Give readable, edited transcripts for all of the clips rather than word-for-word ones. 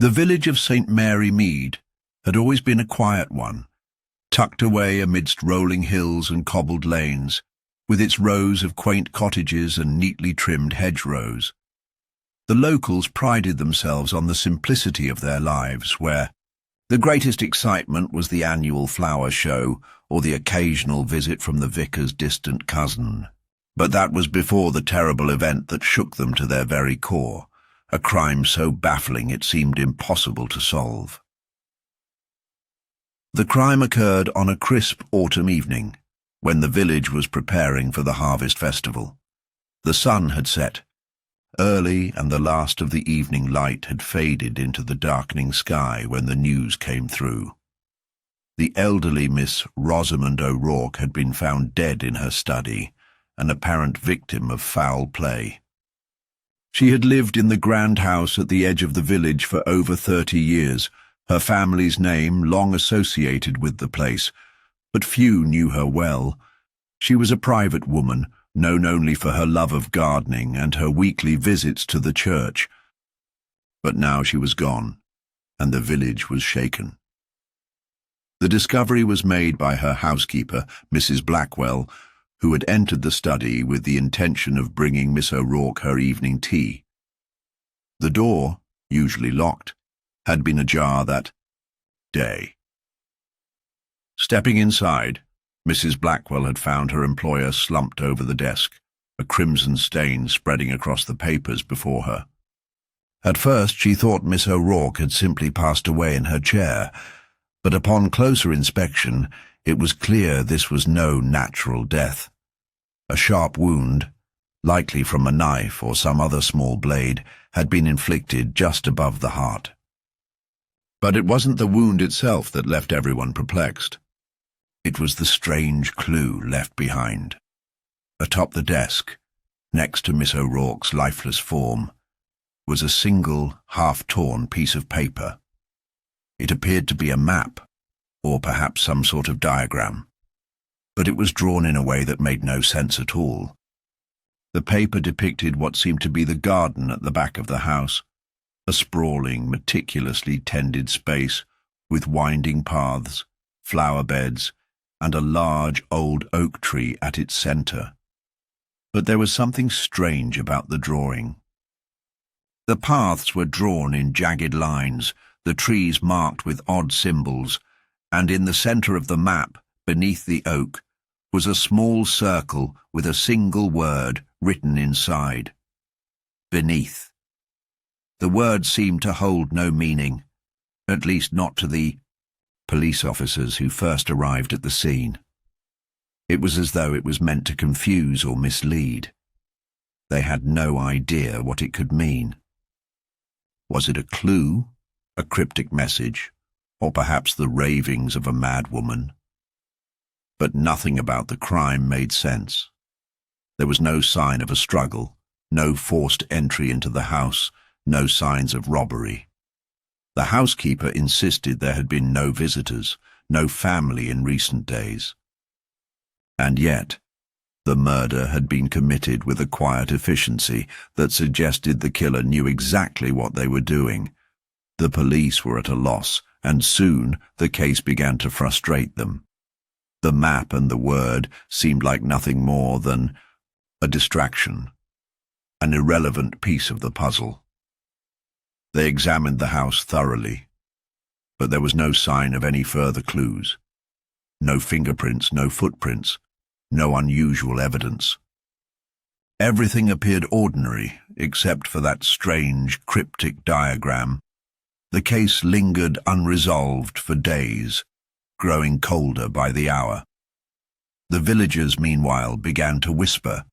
The village of St. Mary Mead had always been a quiet one, tucked away amidst rolling hills and cobbled lanes, with its rows of quaint cottages and neatly trimmed hedgerows. The locals prided themselves on the simplicity of their lives, where the greatest excitement was the annual flower show or the occasional visit from the vicar's distant cousin. But that was before the terrible event that shook them to their very core, a crime so baffling it seemed impossible to solve. The crime occurred on a crisp autumn evening, when the village was preparing for the harvest festival. The sun had set early, and the last of the evening light had faded into the darkening sky when the news came through. The elderly Miss Rosamond O'Rourke had been found dead in her study, an apparent victim of foul play. She had lived in the grand house at the edge of the village for over 30 years, her family's name long associated with the place, but few knew her well. She was a private woman, known only for her love of gardening and her weekly visits to the church. But now she was gone, and the village was shaken. The discovery was made by her housekeeper, Mrs. Blackwell, who had entered the study with the intention of bringing Miss O'Rourke her evening tea. The door, usually locked, had been ajar that day. Stepping inside, Mrs. Blackwell had found her employer slumped over the desk, a crimson stain spreading across the papers before her. At first she thought Miss O'Rourke had simply passed away in her chair, but upon closer inspection it was clear this was no natural death. A sharp wound, likely from a knife or some other small blade, had been inflicted just above the heart. But it wasn't the wound itself that left everyone perplexed. It was the strange clue left behind. Atop the desk, next to Miss O'Rourke's lifeless form, was a single, half-torn piece of paper. It appeared to be a map, or perhaps some sort of diagram, but it was drawn in a way that made no sense at all. The paper depicted what seemed to be the garden at the back of the house, a sprawling, meticulously tended space with winding paths, flower beds, and a large old oak tree at its center. But there was something strange about the drawing. The paths were drawn in jagged lines, the trees marked with odd symbols, and in the center of the map, beneath the oak, was a small circle with a single word written inside. Beneath. The word seemed to hold no meaning, at least not to the police officers who first arrived at the scene. It was as though it was meant to confuse or mislead. They had no idea what it could mean. Was it a clue, a cryptic message, or perhaps the ravings of a mad woman? But nothing about the crime made sense. There was no sign of a struggle, no forced entry into the house, no signs of robbery. The housekeeper insisted there had been no visitors, no family in recent days. And yet, the murder had been committed with a quiet efficiency that suggested the killer knew exactly what they were doing. The police were at a loss, and soon the case began to frustrate them. The map and the word seemed like nothing more than a distraction, an irrelevant piece of the puzzle. They examined the house thoroughly, but there was no sign of any further clues. No fingerprints, no footprints, no unusual evidence. Everything appeared ordinary, except for that strange, cryptic diagram. The case lingered unresolved for days, growing colder by the hour. The villagers, meanwhile, began to whisper.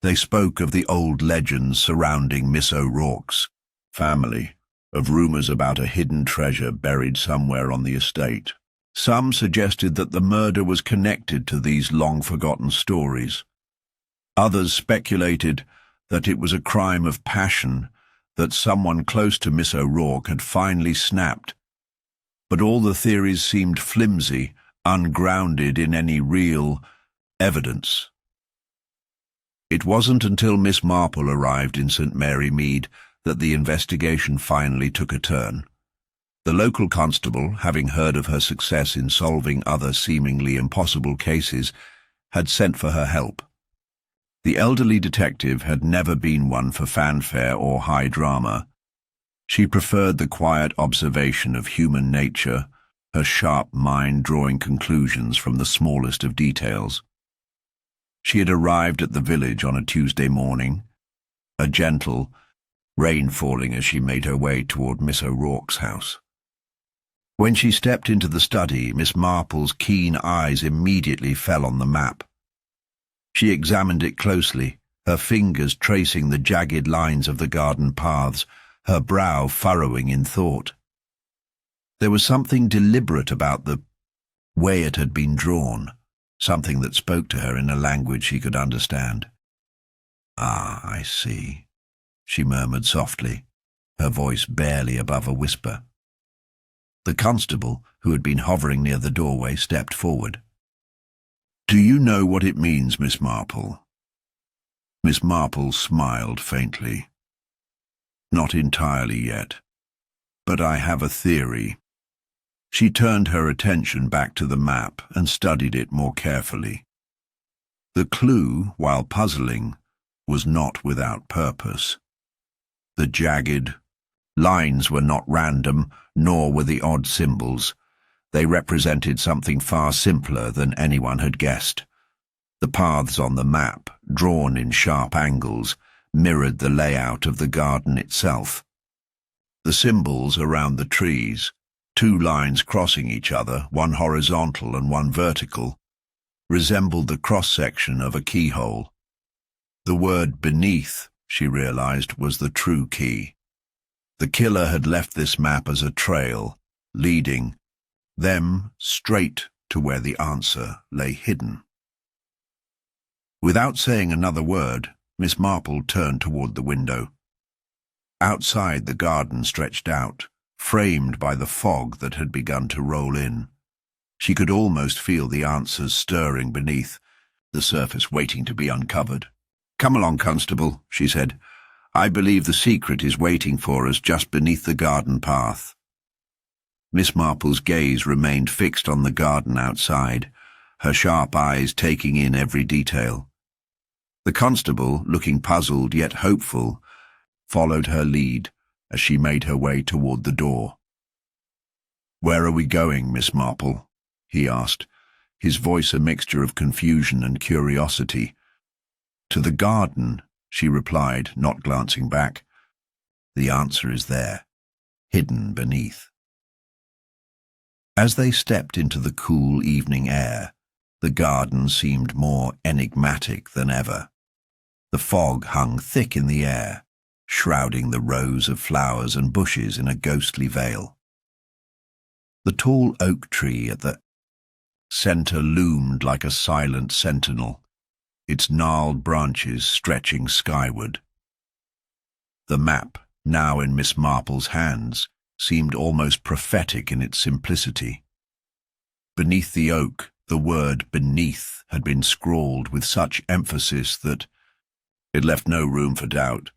They spoke of the old legends surrounding Miss O'Rourke's family, of rumors about a hidden treasure buried somewhere on the estate. Some suggested that the murder was connected to these long-forgotten stories. Others speculated that it was a crime of passion, that someone close to Miss O'Rourke had finally snapped. But all the theories seemed flimsy, ungrounded in any real evidence. It wasn't until Miss Marple arrived in St. Mary Mead that the investigation finally took a turn. The local constable, having heard of her success in solving other seemingly impossible cases, had sent for her help. The elderly detective had never been one for fanfare or high drama. She preferred the quiet observation of human nature, her sharp mind drawing conclusions from the smallest of details. She had arrived at the village on a Tuesday morning, a gentle rain falling as she made her way toward Miss O'Rourke's house. When she stepped into the study, Miss Marple's keen eyes immediately fell on the map. She examined it closely, her fingers tracing the jagged lines of the garden paths, her brow furrowing in thought. There was something deliberate about the way it had been drawn, something that spoke to her in a language she could understand. "Ah, I see," she murmured softly, her voice barely above a whisper. The constable, who had been hovering near the doorway, stepped forward. "Do you know what it means, Miss Marple?" Miss Marple smiled faintly. "Not entirely yet, but I have a theory." She turned her attention back to the map and studied it more carefully. The clue, while puzzling, was not without purpose. The jagged lines were not random, nor were the odd symbols. They represented something far simpler than anyone had guessed. The paths on the map, drawn in sharp angles, mirrored the layout of the garden itself. The symbols around the trees, two lines crossing each other, one horizontal and one vertical, resembled the cross-section of a keyhole. The word beneath, she realized, was the true key. The killer had left this map as a trail, leading them straight to where the answer lay hidden. Without saying another word, Miss Marple turned toward the window. Outside, the garden stretched out, framed by the fog that had begun to roll in. She could almost feel the answers stirring beneath, the surface waiting to be uncovered. "Come along, Constable," she said. "I believe the secret is waiting for us just beneath the garden path." Miss Marple's gaze remained fixed on the garden outside, her sharp eyes taking in every detail. The constable, looking puzzled yet hopeful, followed her lead as she made her way toward the door. "Where are we going, Miss Marple?" he asked, his voice a mixture of confusion and curiosity. "To the garden," she replied, not glancing back. "The answer is there, hidden beneath." As they stepped into the cool evening air, the garden seemed more enigmatic than ever. The fog hung thick in the air, shrouding the rows of flowers and bushes in a ghostly veil. The tall oak tree at the center loomed like a silent sentinel, its gnarled branches stretching skyward. The map, now in Miss Marple's hands, seemed almost prophetic in its simplicity. Beneath the oak, the word beneath had been scrawled with such emphasis that it left no room for doubt.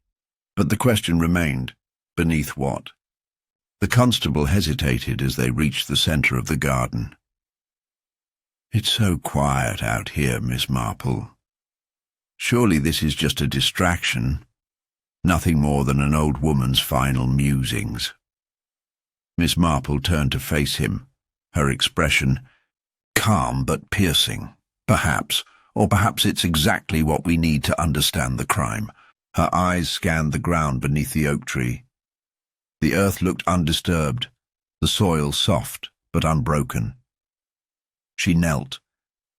But the question remained, beneath what? The constable hesitated as they reached the center of the garden. "It's so quiet out here, Miss Marple. Surely this is just a distraction, nothing more than an old woman's final musings." Miss Marple turned to face him, her expression calm but piercing. "Perhaps, or perhaps it's exactly what we need to understand the crime." Her eyes scanned the ground beneath the oak tree. The earth looked undisturbed, the soil soft but unbroken. She knelt,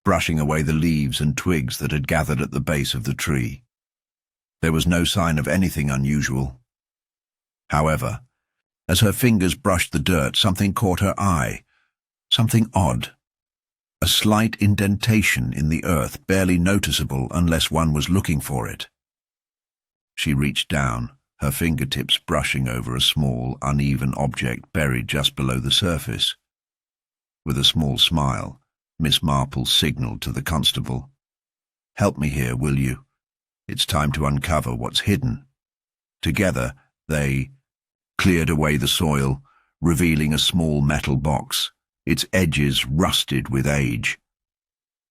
brushing away the leaves and twigs that had gathered at the base of the tree. There was no sign of anything unusual. However, as her fingers brushed the dirt, something caught her eye, something odd. A slight indentation in the earth, barely noticeable unless one was looking for it. She reached down, her fingertips brushing over a small, uneven object buried just below the surface. With a small smile, Miss Marple signaled to the constable. "Help me here, will you? It's time to uncover what's hidden." Together, They cleared away the soil, revealing a small metal box, its edges rusted with age.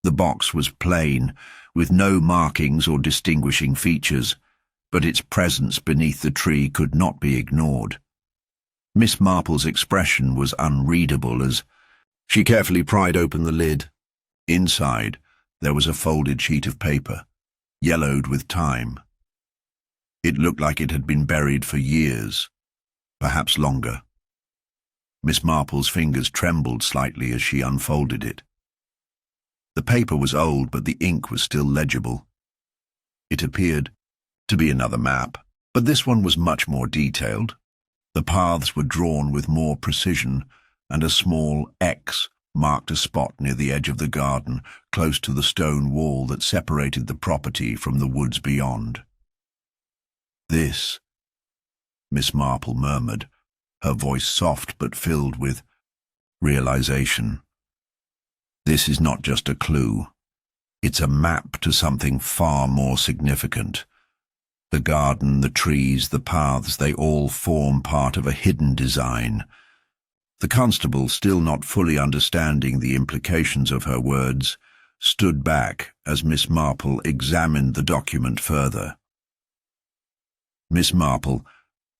The box was plain, with no markings or distinguishing features, but its presence beneath the tree could not be ignored. Miss Marple's expression was unreadable as she carefully pried open the lid. Inside, there was a folded sheet of paper, yellowed with time. It looked like it had been buried for years, perhaps longer. Miss Marple's fingers trembled slightly as she unfolded it. The paper was old, but the ink was still legible. It appeared to be another map, but this one was much more detailed. The paths were drawn with more precision, and a small X marked a spot near the edge of the garden, close to the stone wall that separated the property from the woods beyond. "This," Miss Marple murmured, her voice soft but filled with realization. "This is not just a clue. It's a map to something far more significant. The garden, the trees, the paths, they all form part of a hidden design." The constable, still not fully understanding the implications of her words, stood back as Miss Marple examined the document further. "Miss Marple,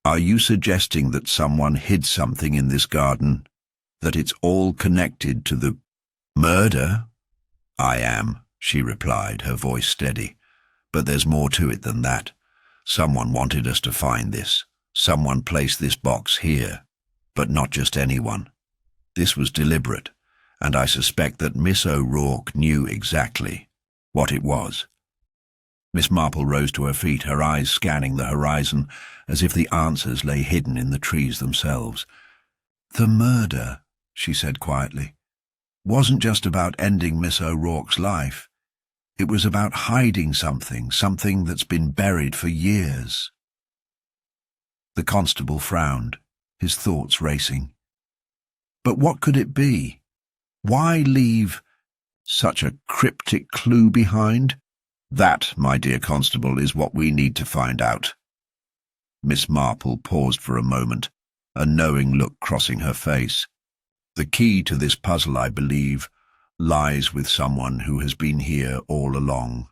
are you suggesting that someone hid something in this garden? That it's all connected to the murder?" "I am," she replied, her voice steady. "But there's more to it than that. Someone wanted us to find this. Someone placed this box here. But not just anyone. This was deliberate, and I suspect that Miss O'Rourke knew exactly what it was." Miss Marple rose to her feet, her eyes scanning the horizon, as if the answers lay hidden in the trees themselves. "The murder," she said quietly, "wasn't just about ending Miss O'Rourke's life. It was about hiding something that's been buried for years." The constable frowned, his thoughts racing. But what could it be? Why leave such a cryptic clue behind? "That, my dear constable, is what we need to find out." Miss Marple paused for a moment, a knowing look crossing her face. "The key to this puzzle, I believe, lies with someone who has been here all along."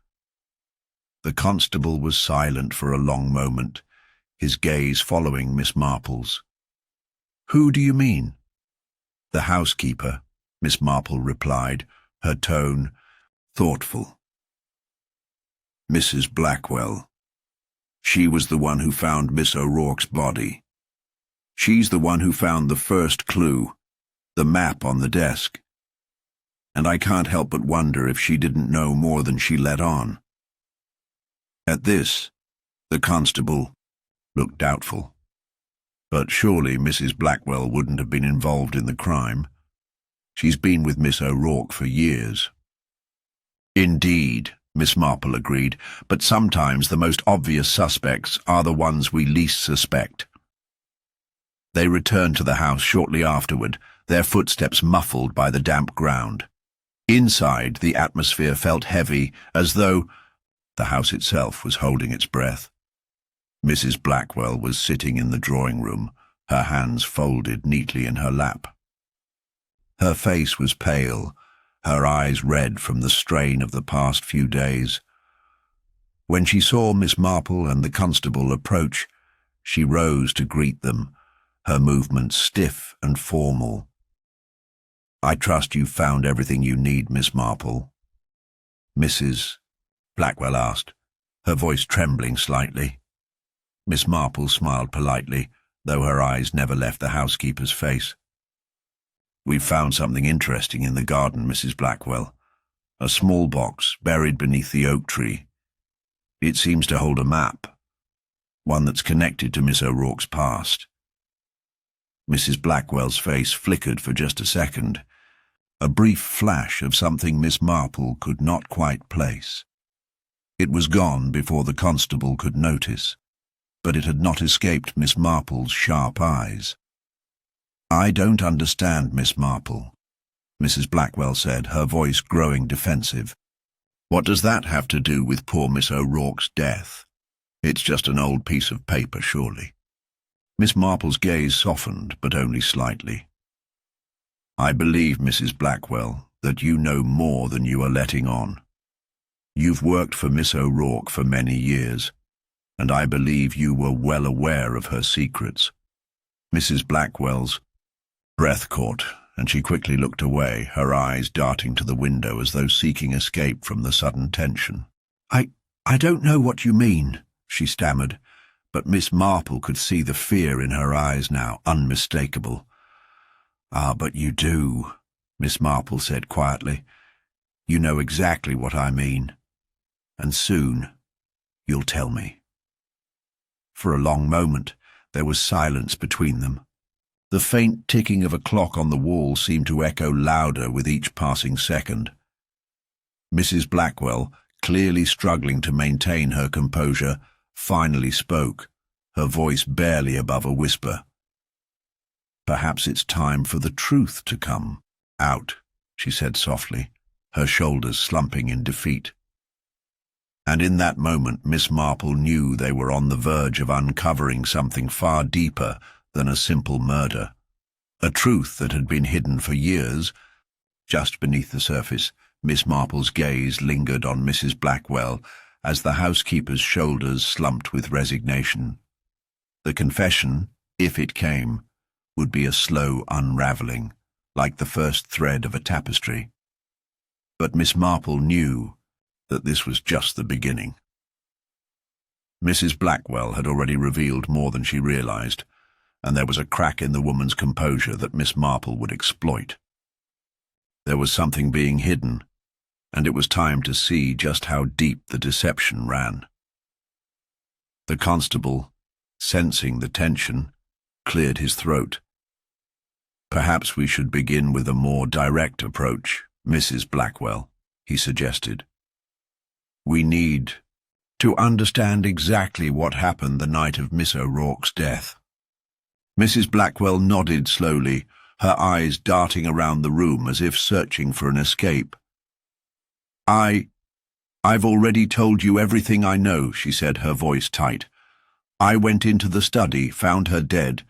The constable was silent for a long moment, his gaze following Miss Marple's. "Who do you mean?" "The housekeeper," Miss Marple replied, her tone thoughtful. "Mrs. Blackwell. She was the one who found Miss O'Rourke's body. She's the one who found the first clue, the map on the desk. And I can't help but wonder if she didn't know more than she let on." At this, the constable looked doubtful. "But surely Mrs. Blackwell wouldn't have been involved in the crime. She's been with Miss O'Rourke for years." "Indeed," Miss Marple agreed, "but sometimes the most obvious suspects are the ones we least suspect." They returned to the house shortly afterward, their footsteps muffled by the damp ground. Inside, the atmosphere felt heavy, as though the house itself was holding its breath. Mrs. Blackwell was sitting in the drawing room, her hands folded neatly in her lap. Her face was pale, her eyes red from the strain of the past few days. When she saw Miss Marple and the constable approach, she rose to greet them, her movements stiff and formal. "I trust you've found everything you need, Miss Marple?" Mrs. Blackwell asked, her voice trembling slightly. Miss Marple smiled politely, though her eyes never left the housekeeper's face. "We've found something interesting in the garden, Mrs. Blackwell. A small box buried beneath the oak tree. It seems to hold a map, one that's connected to Miss O'Rourke's past." Mrs. Blackwell's face flickered for just a second, a brief flash of something Miss Marple could not quite place. It was gone before the constable could notice, but it had not escaped Miss Marple's sharp eyes. "I don't understand, Miss Marple," Mrs. Blackwell said, her voice growing defensive. "What does that have to do with poor Miss O'Rourke's death? It's just an old piece of paper, surely." Miss Marple's gaze softened, but only slightly. "I believe, Mrs. Blackwell, that you know more than you are letting on. You've worked for Miss O'Rourke for many years, and I believe you were well aware of her secrets." Mrs. Blackwell's breath caught, and she quickly looked away, her eyes darting to the window as though seeking escape from the sudden tension. I don't know what you mean," she stammered, but Miss Marple could see the fear in her eyes now, unmistakable. "Ah, but you do," Miss Marple said quietly. "You know exactly what I mean. And soon you'll tell me." For a long moment there was silence between them. The faint ticking of a clock on the wall seemed to echo louder with each passing second. Mrs. Blackwell, clearly struggling to maintain her composure, finally spoke, her voice barely above a whisper. "Perhaps it's time for the truth to come out," she said softly, her shoulders slumping in defeat. And in that moment Miss Marple knew they were on the verge of uncovering something far deeper than a simple murder. A truth that had been hidden for years. Just beneath the surface, Miss Marple's gaze lingered on Mrs. Blackwell as the housekeeper's shoulders slumped with resignation. The confession, if it came, would be a slow unraveling, like the first thread of a tapestry. But Miss Marple knew that this was just the beginning. Mrs. Blackwell had already revealed more than she realized, and there was a crack in the woman's composure that Miss Marple would exploit. There was something being hidden, and it was time to see just how deep the deception ran. The constable, sensing the tension, cleared his throat. "Perhaps we should begin with a more direct approach, Mrs. Blackwell," he suggested. "We need to understand exactly what happened the night of Miss O'Rourke's death." Mrs. Blackwell nodded slowly, her eyes darting around the room as if searching for an escape. I've already told you everything I know," she said, her voice tight. "I went into the study, found her dead,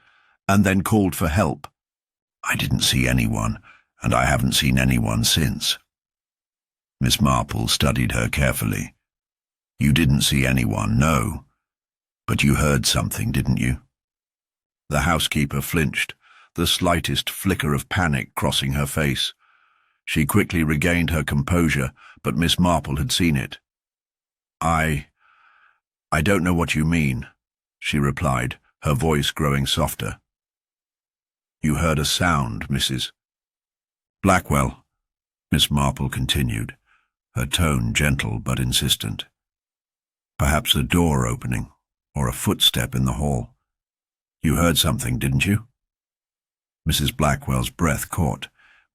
and then called for help. I didn't see anyone, and I haven't seen anyone since." Miss Marple studied her carefully. "You didn't see anyone, no. But you heard something, didn't you?" The housekeeper flinched, the slightest flicker of panic crossing her face. She quickly regained her composure, but Miss Marple had seen it. I don't know what you mean," she replied, her voice growing softer. "You heard a sound, Mrs. Blackwell," Miss Marple continued, her tone gentle but insistent. "Perhaps a door opening, or a footstep in the hall. You heard something, didn't you?" Mrs. Blackwell's breath caught,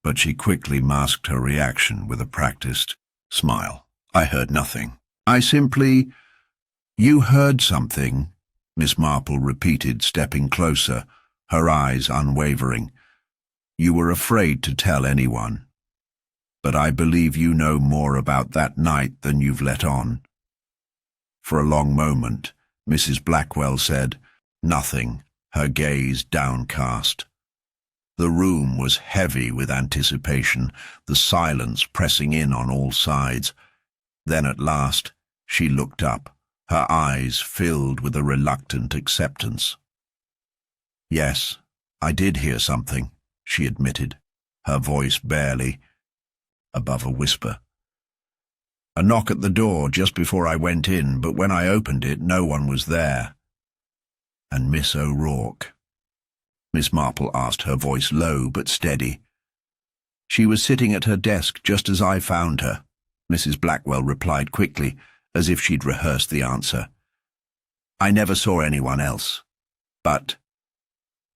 but she quickly masked her reaction with a practiced smile. "I heard nothing. I simply—" "You heard something," Miss Marple repeated, stepping closer, her eyes unwavering. "You were afraid to tell anyone. But I believe you know more about that night than you've let on." For a long moment, Mrs. Blackwell said nothing, her gaze downcast. The room was heavy with anticipation, the silence pressing in on all sides. Then at last, she looked up, her eyes filled with a reluctant acceptance. "Yes, I did hear something," she admitted, her voice barely above a whisper. "A knock at the door just before I went in, but when I opened it, no one was there." "And Miss O'Rourke?" Miss Marple asked, her voice low but steady. "She was sitting at her desk just as I found her," Mrs. Blackwell replied quickly, as if she'd rehearsed the answer. "I never saw anyone else. But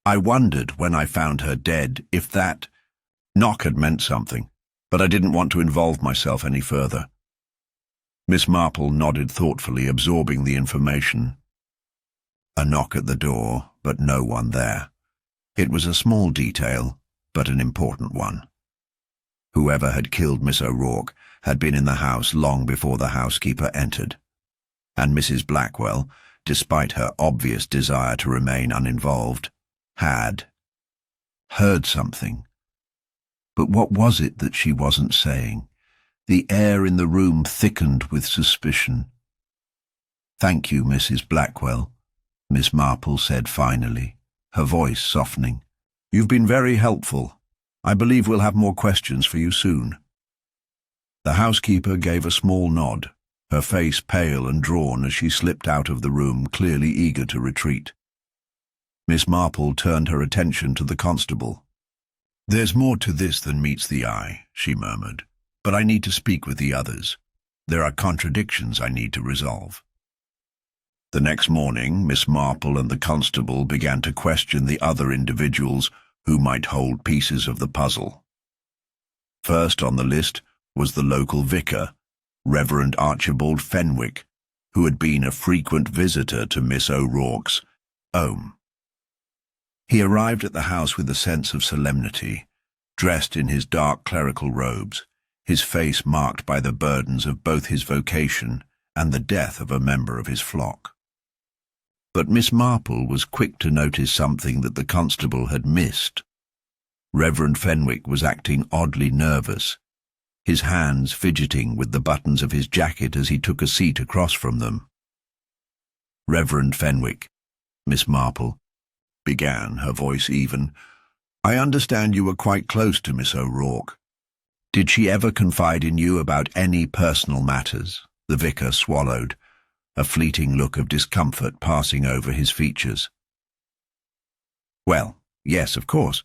I wondered when I found her dead if that knock had meant something, but I didn't want to involve myself any further." Miss Marple nodded thoughtfully, absorbing the information. A knock at the door, but no one there. It was a small detail, but an important one. Whoever had killed Miss O'Rourke had been in the house long before the housekeeper entered, and Mrs. Blackwell, despite her obvious desire to remain uninvolved, had heard something. But what was it that she wasn't saying? The air in the room thickened with suspicion. "Thank you, Mrs. Blackwell," Miss Marple said finally, her voice softening. "You've been very helpful. I believe we'll have more questions for you soon." The housekeeper gave a small nod, her face pale and drawn as she slipped out of the room, clearly eager to retreat. Miss Marple turned her attention to the constable. "There's more to this than meets the eye," she murmured, "but I need to speak with the others. There are contradictions I need to resolve." The next morning, Miss Marple and the constable began to question the other individuals who might hold pieces of the puzzle. First on the list was the local vicar, Reverend Archibald Fenwick, who had been a frequent visitor to Miss O'Rourke's home. He arrived at the house with a sense of solemnity, dressed in his dark clerical robes, his face marked by the burdens of both his vocation and the death of a member of his flock. But Miss Marple was quick to notice something that the constable had missed. Reverend Fenwick was acting oddly nervous, his hands fidgeting with the buttons of his jacket as he took a seat across from them. "Reverend Fenwick," Miss Marple began, her voice even, "I understand you were quite close to Miss O'Rourke. Did she ever confide in you about any personal matters?" The vicar swallowed, a fleeting look of discomfort passing over his features. "Well, yes, of course.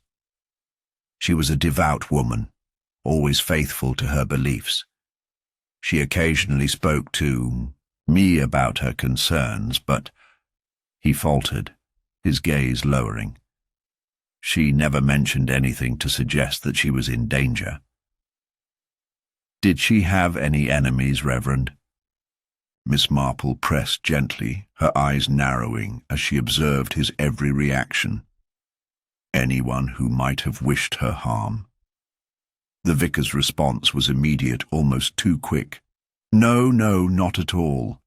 She was a devout woman, always faithful to her beliefs. She occasionally spoke to me about her concerns, but—" He faltered, his gaze lowering. "She never mentioned anything to suggest that she was in danger." "Did she have any enemies, Reverend?" Miss Marple pressed gently, her eyes narrowing as she observed his every reaction. "Anyone who might have wished her harm?" The vicar's response was immediate, almost too quick. "No, not at all.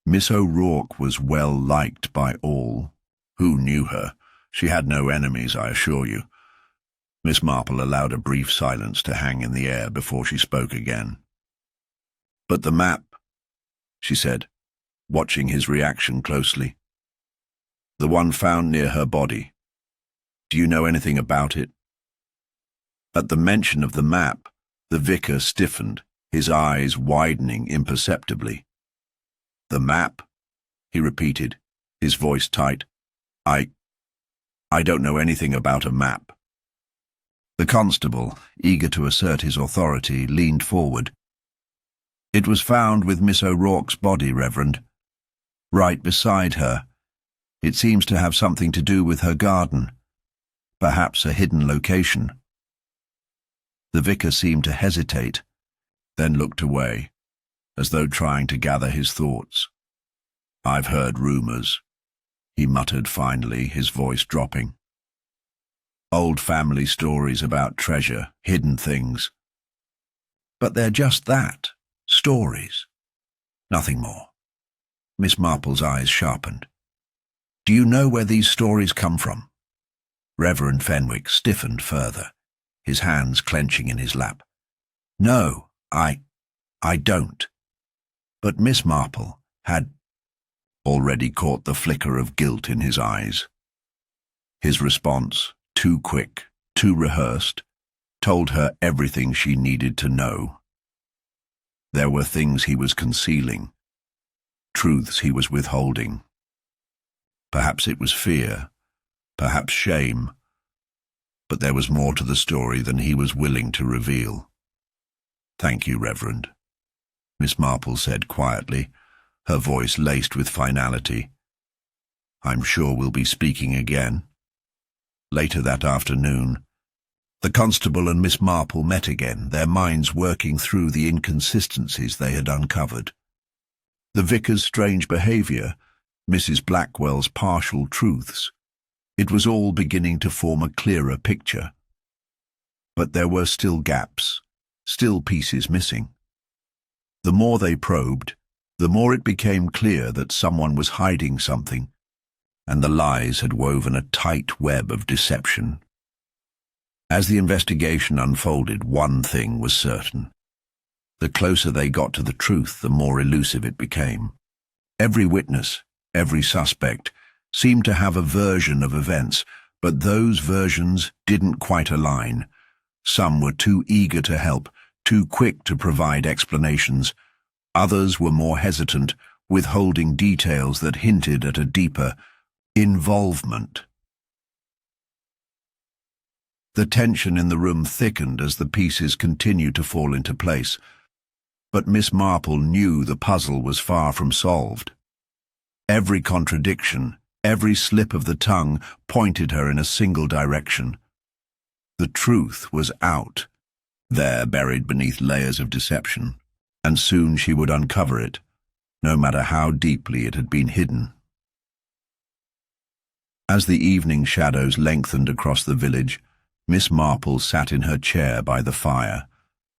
Miss O'Rourke was well liked by all who knew her. She had no enemies, I assure you." Miss Marple allowed a brief silence to hang in the air before she spoke again. "But the map," she said, watching his reaction closely. "The one found near her body. Do you know anything about it?" At the mention of the map, the vicar stiffened, his eyes widening imperceptibly. "The map?" he repeated, his voice tight. I don't know anything about a map." The constable, eager to assert his authority, leaned forward. "It was found with Miss O'Rourke's body, Reverend. Right beside her. It seems to have something to do with her garden. Perhaps a hidden location." The vicar seemed to hesitate, then looked away, as though trying to gather his thoughts. "I've heard rumors," he muttered finally, his voice dropping. "Old family stories about treasure, hidden things. But they're just that, stories. Nothing more." Miss Marple's eyes sharpened. "Do you know where these stories come from?" Reverend Fenwick stiffened further, his hands clenching in his lap. "No, I don't." But Miss Marple had already caught the flicker of guilt in his eyes. His response, too quick, too rehearsed, told her everything she needed to know. There were things he was concealing, truths he was withholding. Perhaps it was fear, perhaps shame, but there was more to the story than he was willing to reveal. "Thank you, Reverend," Miss Marple said quietly, her voice laced with finality. "I'm sure we'll be speaking again." Later that afternoon, the constable and Miss Marple met again, their minds working through the inconsistencies they had uncovered. The vicar's strange behaviour, Mrs. Blackwell's partial truths. It was all beginning to form a clearer picture. But there were still gaps, still pieces missing. The more they probed, the more it became clear that someone was hiding something, and the lies had woven a tight web of deception. As the investigation unfolded, one thing was certain. The closer they got to the truth, the more elusive it became. Every witness, every suspect, seemed to have a version of events, but those versions didn't quite align. Some were too eager to help, too quick to provide explanations. Others were more hesitant, withholding details that hinted at a deeper involvement. The tension in the room thickened as the pieces continued to fall into place, but Miss Marple knew the puzzle was far from solved. Every contradiction, every slip of the tongue pointed her in a single direction. The truth was out, there buried beneath layers of deception, and soon she would uncover it, no matter how deeply it had been hidden. As the evening shadows lengthened across the village, Miss Marple sat in her chair by the fire,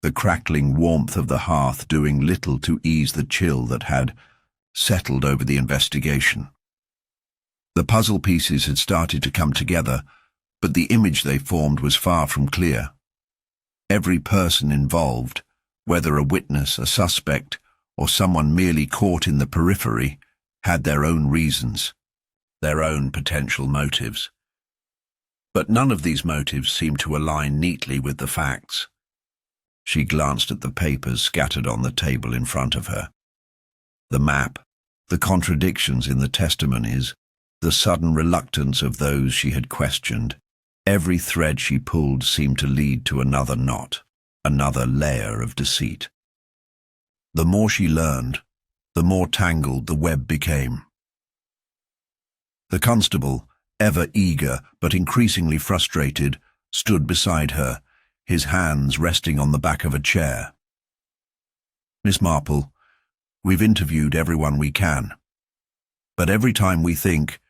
the crackling warmth of the hearth doing little to ease the chill that had settled over the investigation. The puzzle pieces had started to come together, but the image they formed was far from clear. Every person involved, whether a witness, a suspect, or someone merely caught in the periphery, had their own reasons, their own potential motives. But none of these motives seemed to align neatly with the facts. She glanced at the papers scattered on the table in front of her. The map, the contradictions in the testimonies, the sudden reluctance of those she had questioned. Every thread she pulled seemed to lead to another knot, another layer of deceit. The more she learned, the more tangled the web became. The constable, ever eager but increasingly frustrated, stood beside her, his hands resting on the back of a chair. "Miss Marple, we've interviewed everyone we can. But every time we think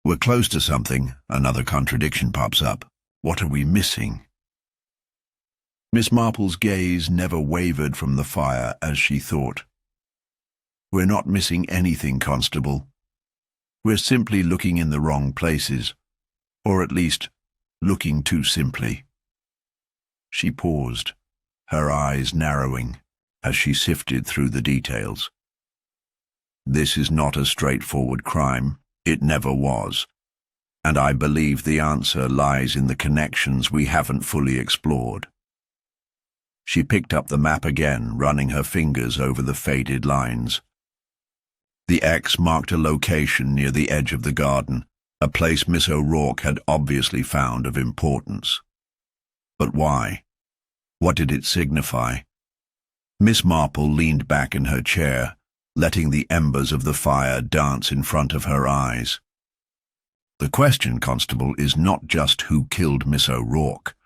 we're close to something, another contradiction pops up. What are we missing?" Miss Marple's gaze never wavered from the fire as she thought. "We're not missing anything, Constable. We're simply looking in the wrong places, or at least looking too simply." She paused, her eyes narrowing as she sifted through the details. "This is not a straightforward crime. It never was. And I believe the answer lies in the connections we haven't fully explored." She picked up the map again, running her fingers over the faded lines. The X marked a location near the edge of the garden, a place Miss O'Rourke had obviously found of importance. But why? What did it signify? Miss Marple leaned back in her chair, letting the embers of the fire dance in front of her eyes. "The question, Constable, is not just who killed Miss O'Rourke.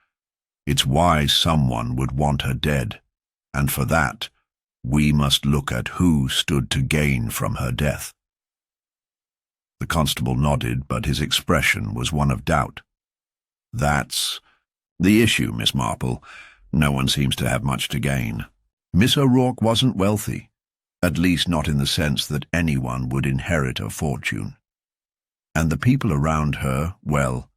It's why someone would want her dead, and for that, we must look at who stood to gain from her death." The constable nodded, but his expression was one of doubt. "That's the issue, Miss Marple. No one seems to have much to gain. Miss O'Rourke wasn't wealthy, at least not in the sense that anyone would inherit a fortune. And the people around her, well,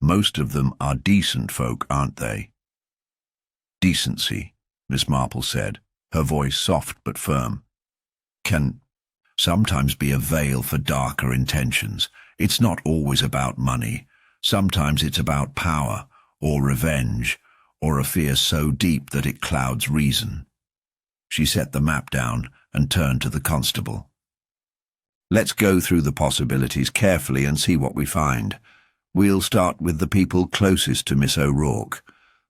most of them are decent folk, aren't they?" "Decency," Miss Marple said, her voice soft but firm, "can sometimes be a veil for darker intentions. It's not always about money. Sometimes it's about power, or revenge, or a fear so deep that it clouds reason." She set the map down and turned to the constable. "Let's go through the possibilities carefully and see what we find. We'll start with the people closest to Miss O'Rourke,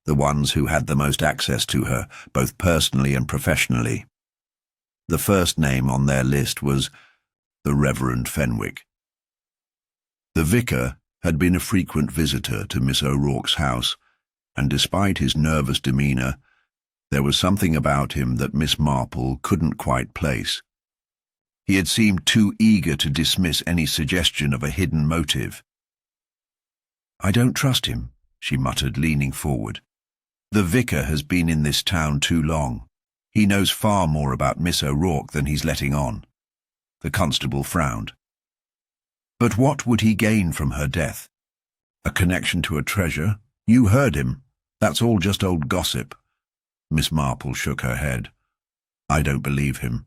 the ones who had the most access to her, both personally and professionally." The first name on their list was the Reverend Fenwick. The vicar had been a frequent visitor to Miss O'Rourke's house, and despite his nervous demeanour, there was something about him that Miss Marple couldn't quite place. He had seemed too eager to dismiss any suggestion of a hidden motive. "I don't trust him," she muttered, leaning forward. "The vicar has been in this town too long. He knows far more about Miss O'Rourke than he's letting on." The constable frowned. But what would he gain from her death? A connection to a treasure? You heard him. That's all just old gossip. Miss Marple shook her head. I don't believe him.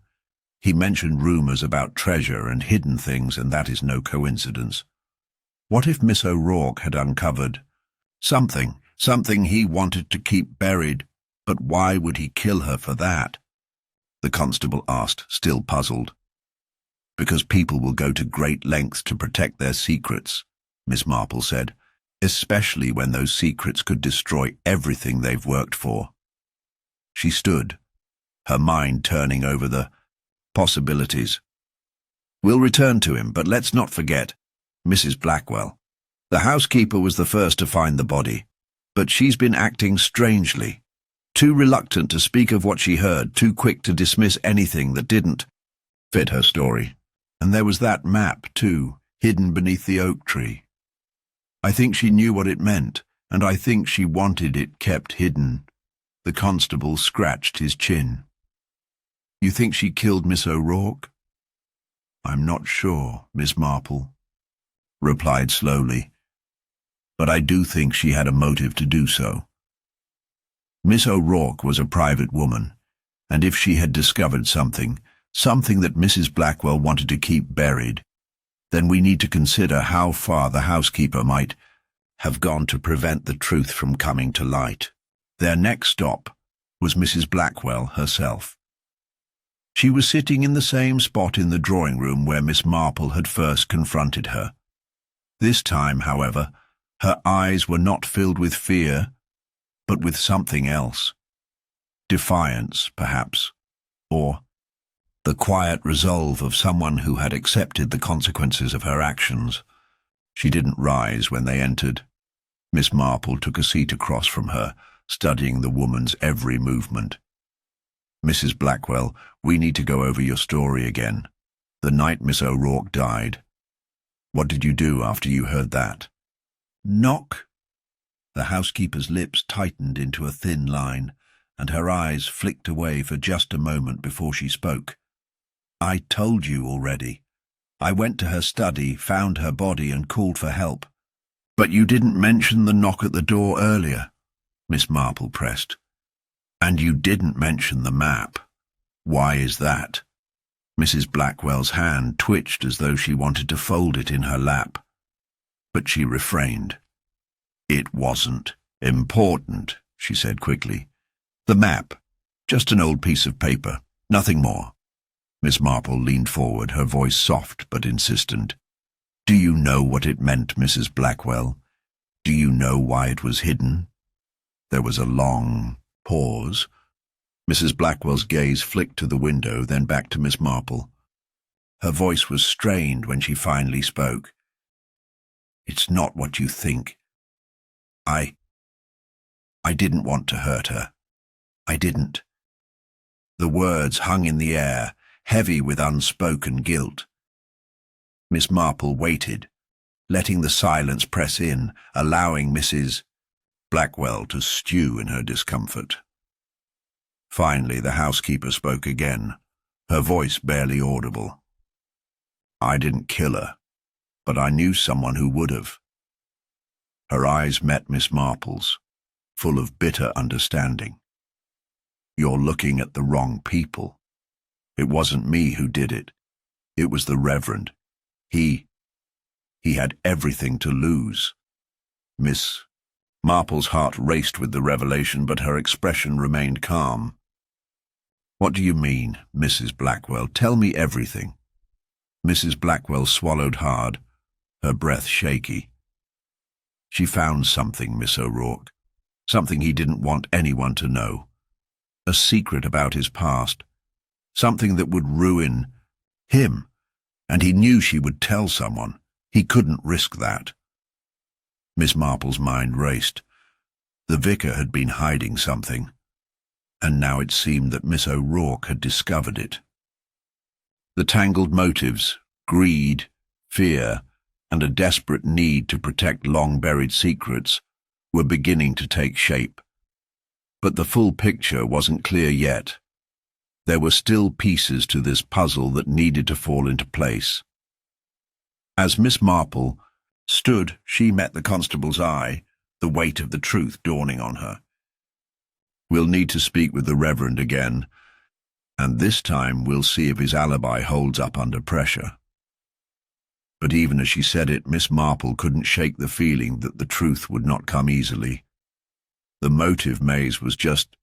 He mentioned rumours about treasure and hidden things, and that is no coincidence. What if Miss O'Rourke had uncovered something he wanted to keep buried, but why would he kill her for that? The constable asked, still puzzled. Because people will go to great lengths to protect their secrets, Miss Marple said, especially when those secrets could destroy everything they've worked for. She stood, her mind turning over the possibilities. We'll return to him, but let's not forget Mrs. Blackwell. The housekeeper was the first to find the body, but she's been acting strangely. Too reluctant to speak of what she heard, too quick to dismiss anything that didn't fit her story. And there was that map, too, hidden beneath the oak tree. I think she knew what it meant, and I think she wanted it kept hidden. The constable scratched his chin. You think she killed Miss O'Rourke? I'm not sure, Miss Marple replied slowly, but I do think she had a motive to do so. Miss O'Rourke was a private woman, and if she had discovered something that Mrs. Blackwell wanted to keep buried, then we need to consider how far the housekeeper might have gone to prevent the truth from coming to light. Their next stop was Mrs. Blackwell herself. She was sitting in the same spot in the drawing room where Miss Marple had first confronted her. This time, however, her eyes were not filled with fear, but with something else. Defiance, perhaps, or the quiet resolve of someone who had accepted the consequences of her actions. She didn't rise when they entered. Miss Marple took a seat across from her, studying the woman's every movement. Mrs. Blackwell, we need to go over your story again. The night Miss O'Rourke died. What did you do after you heard that? Knock. The housekeeper's lips tightened into a thin line, and her eyes flicked away for just a moment before she spoke. I told you already. I went to her study, found her body, and called for help. But you didn't mention the knock at the door earlier, Miss Marple pressed. And you didn't mention the map. Why is that? Mrs. Blackwell's hand twitched as though she wanted to fold it in her lap, but she refrained. It wasn't important, she said quickly. The map, just an old piece of paper, nothing more. Miss Marple leaned forward, her voice soft but insistent. Do you know what it meant, Mrs. Blackwell? Do you know why it was hidden? There was a long pause. Mrs. Blackwell's gaze flicked to the window, then back to Miss Marple. Her voice was strained when she finally spoke. It's not what you think. I didn't want to hurt her. I didn't. The words hung in the air, heavy with unspoken guilt. Miss Marple waited, letting the silence press in, allowing Mrs. Blackwell to stew in her discomfort. Finally, the housekeeper spoke again, her voice barely audible. I didn't kill her, but I knew someone who would have. Her eyes met Miss Marple's, full of bitter understanding. You're looking at the wrong people. It wasn't me who did it. It was the Reverend. He had everything to lose. Miss Marple's heart raced with the revelation, but her expression remained calm. What do you mean, Mrs. Blackwell? Tell me everything. Mrs. Blackwell swallowed hard, her breath shaky. She found something, Miss O'Rourke, something he didn't want anyone to know. A secret about his past, something that would ruin him, and he knew she would tell someone. He couldn't risk that. Miss Marple's mind raced. The vicar had been hiding something, and now it seemed that Miss O'Rourke had discovered it. The tangled motives, greed, fear, and a desperate need to protect long-buried secrets were beginning to take shape. But the full picture wasn't clear yet. There were still pieces to this puzzle that needed to fall into place. As Miss Marple stood, she met the constable's eye, the weight of the truth dawning on her. "We'll need to speak with the Reverend again, and this time we'll see if his alibi holds up under pressure." But even as she said it, Miss Marple couldn't shake the feeling that the truth would not come easily. The motive maze was just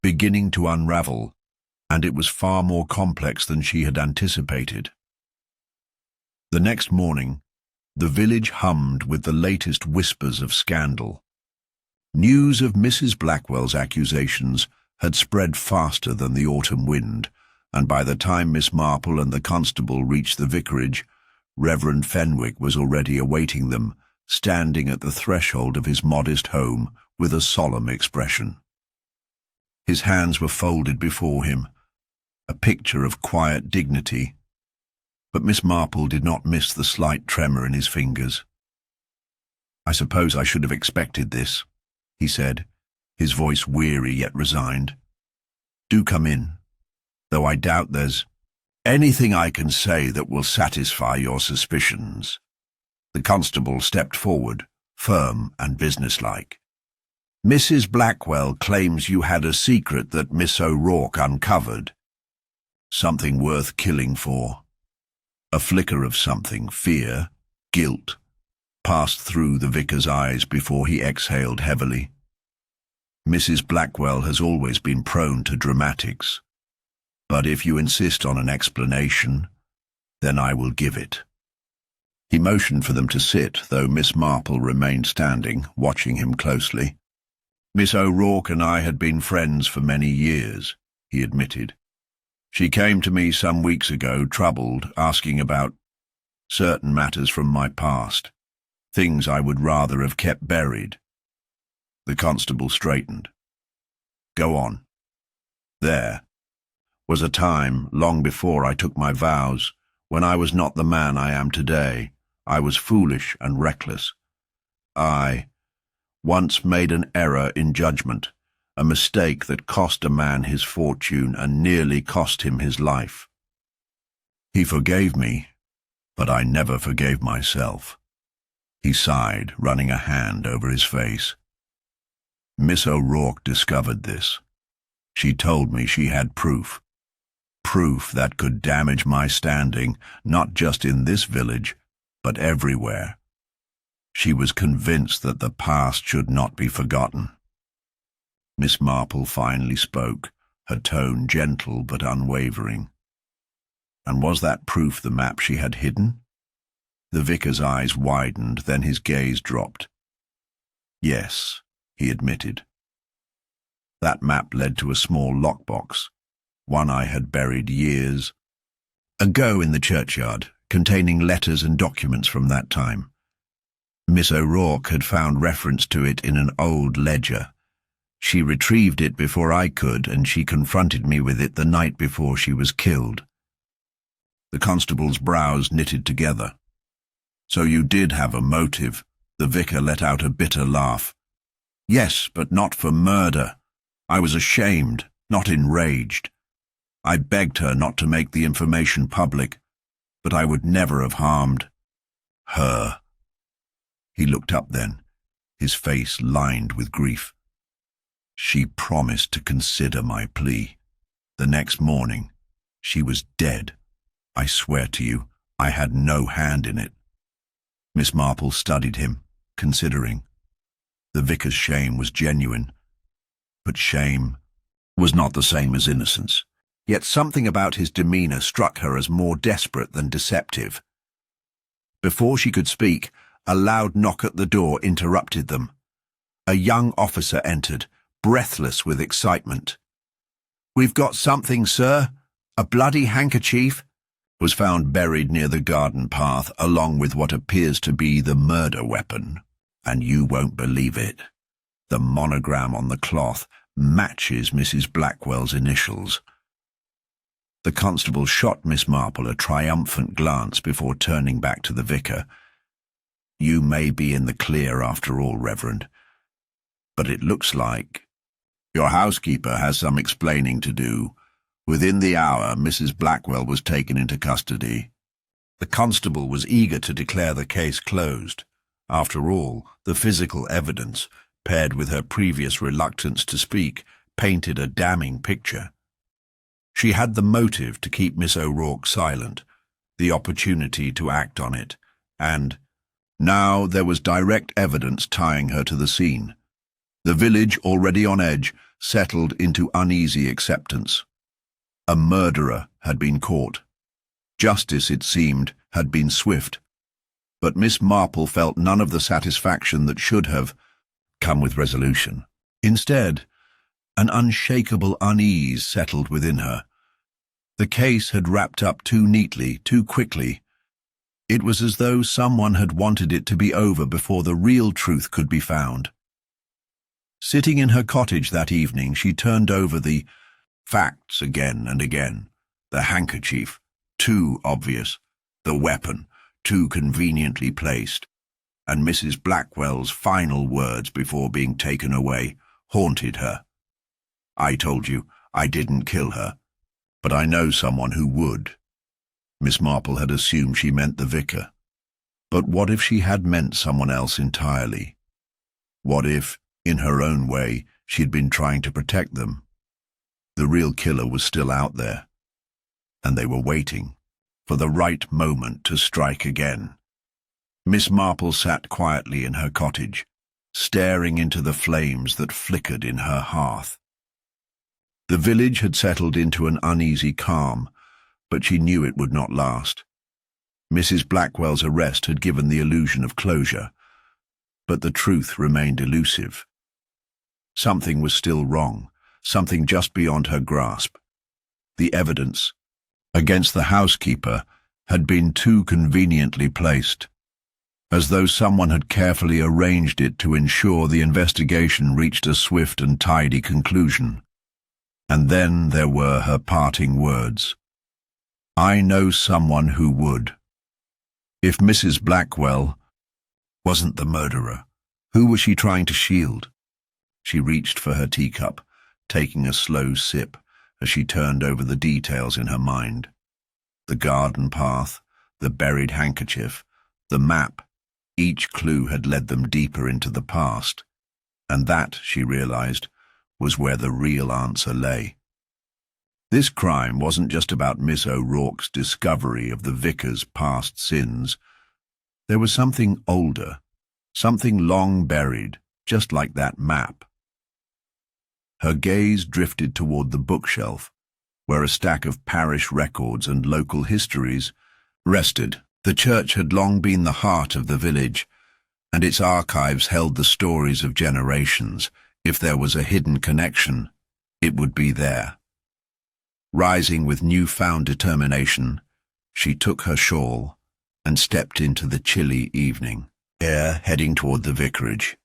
beginning to unravel, and it was far more complex than she had anticipated. The next morning, the village hummed with the latest whispers of scandal. News of Mrs. Blackwell's accusations had spread faster than the autumn wind, and by the time Miss Marple and the constable reached the vicarage, Reverend Fenwick was already awaiting them, standing at the threshold of his modest home with a solemn expression. His hands were folded before him, a picture of quiet dignity, but Miss Marple did not miss the slight tremor in his fingers. "I suppose I should have expected this," he said, his voice weary yet resigned. "Do come in, though I doubt there's anything I can say that will satisfy your suspicions." The constable stepped forward, firm and businesslike. "Mrs. Blackwell claims you had a secret that Miss O'Rourke uncovered. Something worth killing for." A flicker of something, fear, guilt, passed through the vicar's eyes before he exhaled heavily. "Mrs. Blackwell has always been prone to dramatics, but if you insist on an explanation, then I will give it." He motioned for them to sit, though Miss Marple remained standing, watching him closely. "Miss O'Rourke and I had been friends for many years," he admitted. "She came to me some weeks ago, troubled, asking about certain matters from my past, things I would rather have kept buried." The constable straightened. "Go on." "There was a time, long before I took my vows, when I was not the man I am today. I was foolish and reckless. I once made an error in judgment, a mistake that cost a man his fortune and nearly cost him his life. He forgave me, but I never forgave myself." He sighed, running a hand over his face. "Miss O'Rourke discovered this. She told me she had proof that could damage my standing, not just in this village, but everywhere. She was convinced that the past should not be forgotten." Miss Marple finally spoke, her tone gentle but unwavering. "And was that proof the map she had hidden?" The vicar's eyes widened, then his gaze dropped. "Yes," he admitted. "That map led to a small lockbox, one I had buried years ago in the churchyard, containing letters and documents from that time. Miss O'Rourke had found reference to it in an old ledger. She retrieved it before I could, and she confronted me with it the night before she was killed." The constable's brows knitted together. "So you did have a motive." The vicar let out a bitter laugh. "Yes, but not for murder. I was ashamed, not enraged. I begged her not to make the information public, but I would never have harmed her." He looked up then, his face lined with grief. "She promised to consider my plea. The next morning, she was dead. I swear to you, I had no hand in it." Miss Marple studied him, considering. The vicar's shame was genuine, but shame was not the same as innocence. Yet something about his demeanor struck her as more desperate than deceptive. Before she could speak, a loud knock at the door interrupted them. A young officer entered, breathless with excitement. "We've got something, sir. A bloody handkerchief was found buried near the garden path, along with what appears to be the murder weapon. And you won't believe it. The monogram on the cloth matches Mrs. Blackwell's initials." The constable shot Miss Marple a triumphant glance before turning back to the vicar. "You may be in the clear after all, Reverend, but it looks like your housekeeper has some explaining to do. Within the hour, Mrs. Blackwell was taken into custody. The constable was eager to declare the case closed. After all, the physical evidence, paired with her previous reluctance to speak, painted a damning picture. She had the motive to keep Miss O'Rourke silent, the opportunity to act on it, and now there was direct evidence tying her to the scene. The village, already on edge, settled into uneasy acceptance. A murderer had been caught. Justice, it seemed, had been swift. But Miss Marple felt none of the satisfaction that should have come with resolution. Instead, an unshakable unease settled within her. The case had wrapped up too neatly, too quickly. It was as though someone had wanted it to be over before the real truth could be found. Sitting in her cottage that evening, she turned over the facts again and again. The handkerchief, too obvious. The weapon, too conveniently placed. And Mrs. Blackwell's final words before being taken away haunted her. "I told you I didn't kill her, but I know someone who would." Miss Marple had assumed she meant the vicar. But what if she had meant someone else entirely? What if, in her own way, she had been trying to protect them? The real killer was still out there, and they were waiting for the right moment to strike again. Miss Marple sat quietly in her cottage, staring into the flames that flickered in her hearth. The village had settled into an uneasy calm, but she knew it would not last. Mrs. Blackwell's arrest had given the illusion of closure, but the truth remained elusive. Something was still wrong, something just beyond her grasp. The evidence against the housekeeper had been too conveniently placed, as though someone had carefully arranged it to ensure the investigation reached a swift and tidy conclusion. And then there were her parting words. "I know someone who would." If Mrs. Blackwell wasn't the murderer, who was she trying to shield? She reached for her teacup, taking a slow sip as she turned over the details in her mind. The garden path, the buried handkerchief, the map, each clue had led them deeper into the past, and that, she realized, was where the real answer lay. This crime wasn't just about Miss O'Rourke's discovery of the vicar's past sins. There was something older, something long buried, just like that map. Her gaze drifted toward the bookshelf, where a stack of parish records and local histories rested. The church had long been the heart of the village, and its archives held the stories of generations. If there was a hidden connection, it would be there. Rising with newfound determination, she took her shawl and stepped into the chilly evening air, heading toward the vicarage.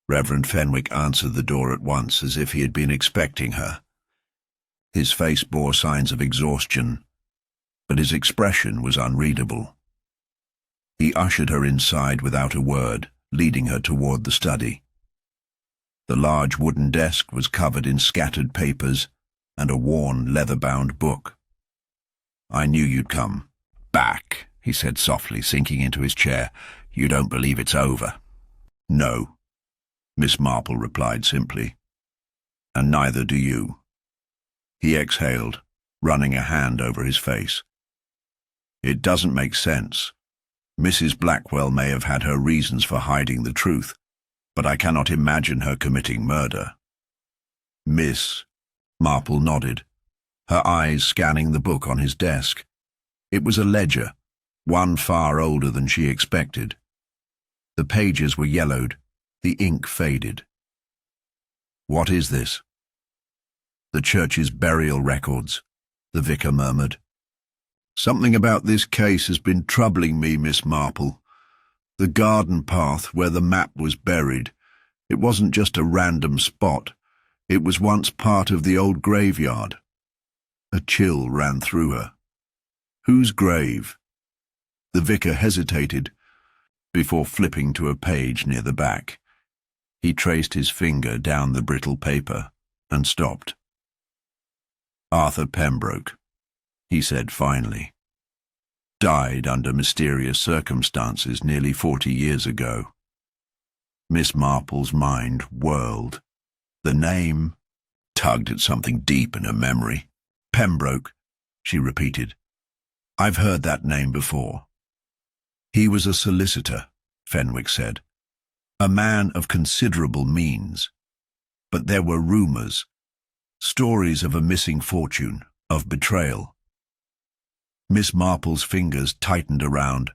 Reverend Fenwick answered the door at once, as if he had been expecting her. His face bore signs of exhaustion, but his expression was unreadable. He ushered her inside without a word, leading her toward the study. The large wooden desk was covered in scattered papers and a worn, leather-bound book. "I knew you'd come. Back," he said softly, sinking into his chair. "You don't believe it's over?" "No," Miss Marple replied simply. "And neither do you." He exhaled, running a hand over his face. "It doesn't make sense. Mrs. Blackwell may have had her reasons for hiding the truth, but I cannot imagine her committing murder." "Miss," Marple nodded, her eyes scanning the book on his desk. It was a ledger, one far older than she expected. The pages were yellowed, the ink faded. "What is this?" "The church's burial records," the vicar murmured. "Something about this case has been troubling me, Miss Marple. The garden path where the map was buried, it wasn't just a random spot. It was once part of the old graveyard." A chill ran through her. "Whose grave?" The vicar hesitated before flipping to a page near the back. He traced his finger down the brittle paper and stopped. Arthur Pembroke, he said finally. Died under mysterious circumstances nearly 40 years ago. Miss Marple's mind whirled. The name tugged at something deep in her memory. Pembroke, she repeated. I've heard that name before. He was a solicitor, Fenwick said. A man of considerable means. But there were rumours, stories of a missing fortune, of betrayal. Miss Marple's fingers tightened around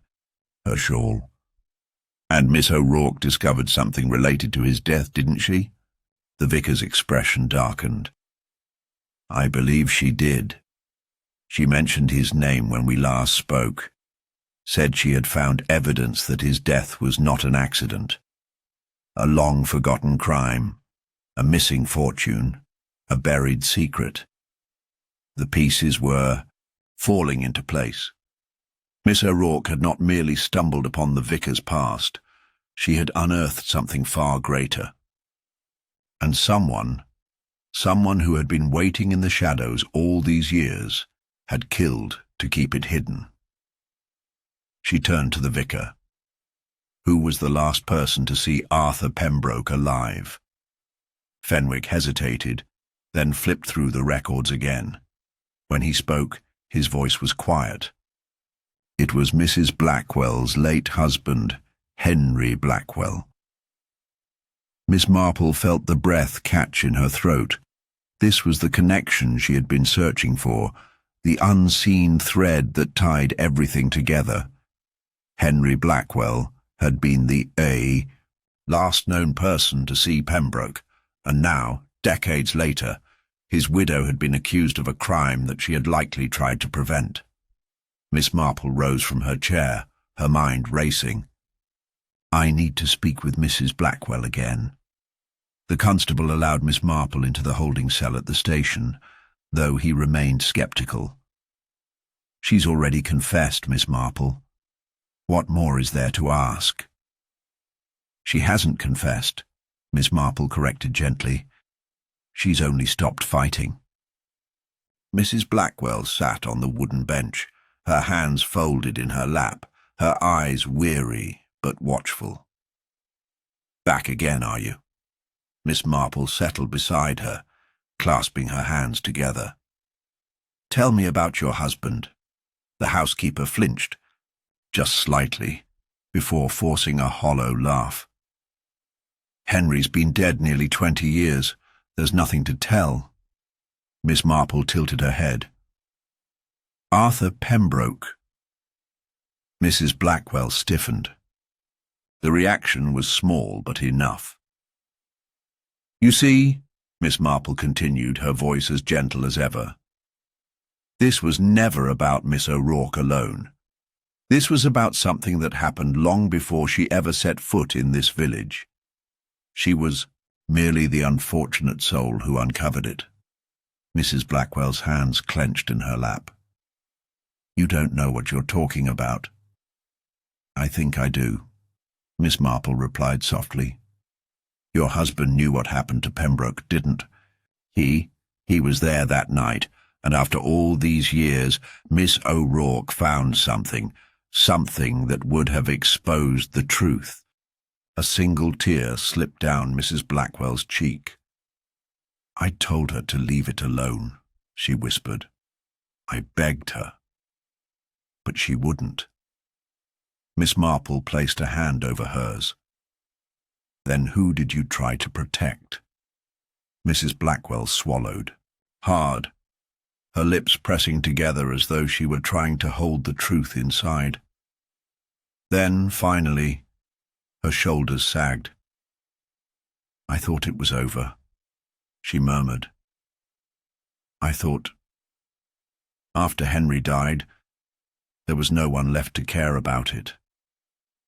her shawl. And Miss O'Rourke discovered something related to his death, didn't she? The vicar's expression darkened. I believe she did. She mentioned his name when we last spoke. Said she had found evidence that his death was not an accident. A long-forgotten crime, a missing fortune, a buried secret. The pieces were falling into place. Miss O'Rourke had not merely stumbled upon the vicar's past, she had unearthed something far greater. And someone who had been waiting in the shadows all these years, had killed to keep it hidden. She turned to the vicar. Who was the last person to see Arthur Pembroke alive? Fenwick hesitated, then flipped through the records again. When he spoke, his voice was quiet. It was Mrs. Blackwell's late husband, Henry Blackwell. Miss Marple felt the breath catch in her throat. This was the connection she had been searching for, the unseen thread that tied everything together. Henry Blackwell had been the last known person to see Pembroke, and now, decades later, his widow had been accused of a crime that she had likely tried to prevent. Miss Marple rose from her chair, her mind racing. I need to speak with Mrs. Blackwell again. The constable allowed Miss Marple into the holding cell at the station, though he remained sceptical. She's already confessed, Miss Marple. What more is there to ask? She hasn't confessed, Miss Marple corrected gently. She's only stopped fighting. Mrs. Blackwell sat on the wooden bench, her hands folded in her lap, her eyes weary but watchful. Back again, are you? Miss Marple settled beside her, clasping her hands together. Tell me about your husband. The housekeeper flinched, just slightly, before forcing a hollow laugh. Henry's been dead nearly 20 years. There's nothing to tell. Miss Marple tilted her head. Arthur Pembroke. Mrs. Blackwell stiffened. The reaction was small but enough. You see, Miss Marple continued, her voice as gentle as ever, this was never about Miss O'Rourke alone. This was about something that happened long before she ever set foot in this village. She was merely the unfortunate soul who uncovered it. Mrs. Blackwell's hands clenched in her lap. You don't know what you're talking about. I think I do, Miss Marple replied softly. Your husband knew what happened to Pembroke, didn't he? He was there that night, and after all these years, Miss O'Rourke found something that would have exposed the truth. A single tear slipped down Mrs. Blackwell's cheek. I told her to leave it alone, she whispered. I begged her. But she wouldn't. Miss Marple placed a hand over hers. Then who did you try to protect? Mrs. Blackwell swallowed, hard, her lips pressing together as though she were trying to hold the truth inside. Then, finally, her shoulders sagged. I thought it was over, she murmured. I thought, after Henry died, there was no one left to care about it.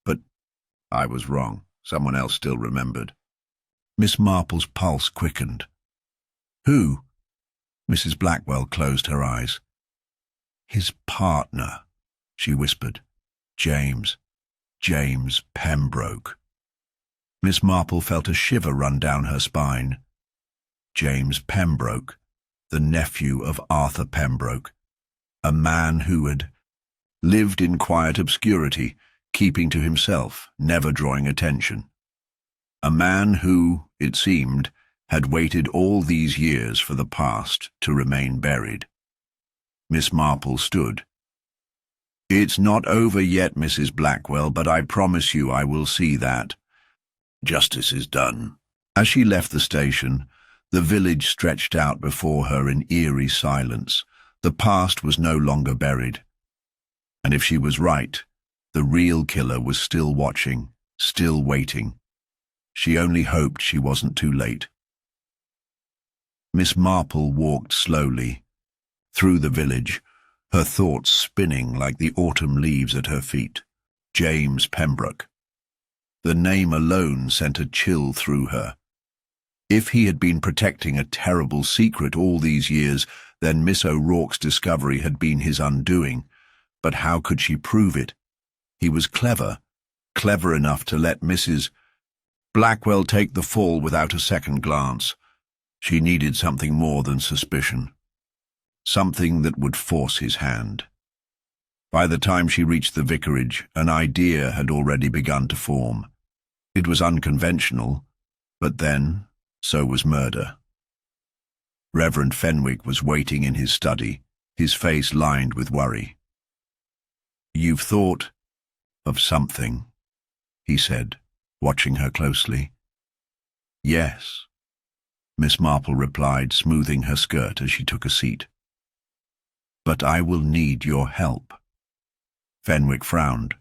But I was wrong. Someone else still remembered. Miss Marple's pulse quickened. Who? Mrs. Blackwell closed her eyes. His partner, she whispered. James Pembroke. Miss Marple felt a shiver run down her spine. James Pembroke. the nephew of Arthur Pembroke, a man who had lived in quiet obscurity, keeping to himself, never drawing attention. A man who, it seemed, had waited all these years for the past to remain buried. Miss Marple stood. "It's not over yet, Mrs. Blackwell, but I promise you I will see that justice is done." As she left the station, the village stretched out before her in eerie silence. The past was no longer buried. And if she was right, the real killer was still watching, still waiting. She only hoped she wasn't too late. Miss Marple walked slowly through the village, her thoughts spinning like the autumn leaves at her feet. James Pembroke. The name alone sent a chill through her. If he had been protecting a terrible secret all these years, then Miss O'Rourke's discovery had been his undoing. But how could she prove it? He was clever enough to let Mrs. Blackwell take the fall without a second glance. She needed something more than suspicion. Something that would force his hand. By the time she reached the vicarage, an idea had already begun to form. It was unconventional, but then, so was murder. Reverend Fenwick was waiting in his study, his face lined with worry. "You've thought of something," he said, watching her closely. "Yes," Miss Marple replied, smoothing her skirt as she took a seat. "But I will need your help." Fenwick frowned.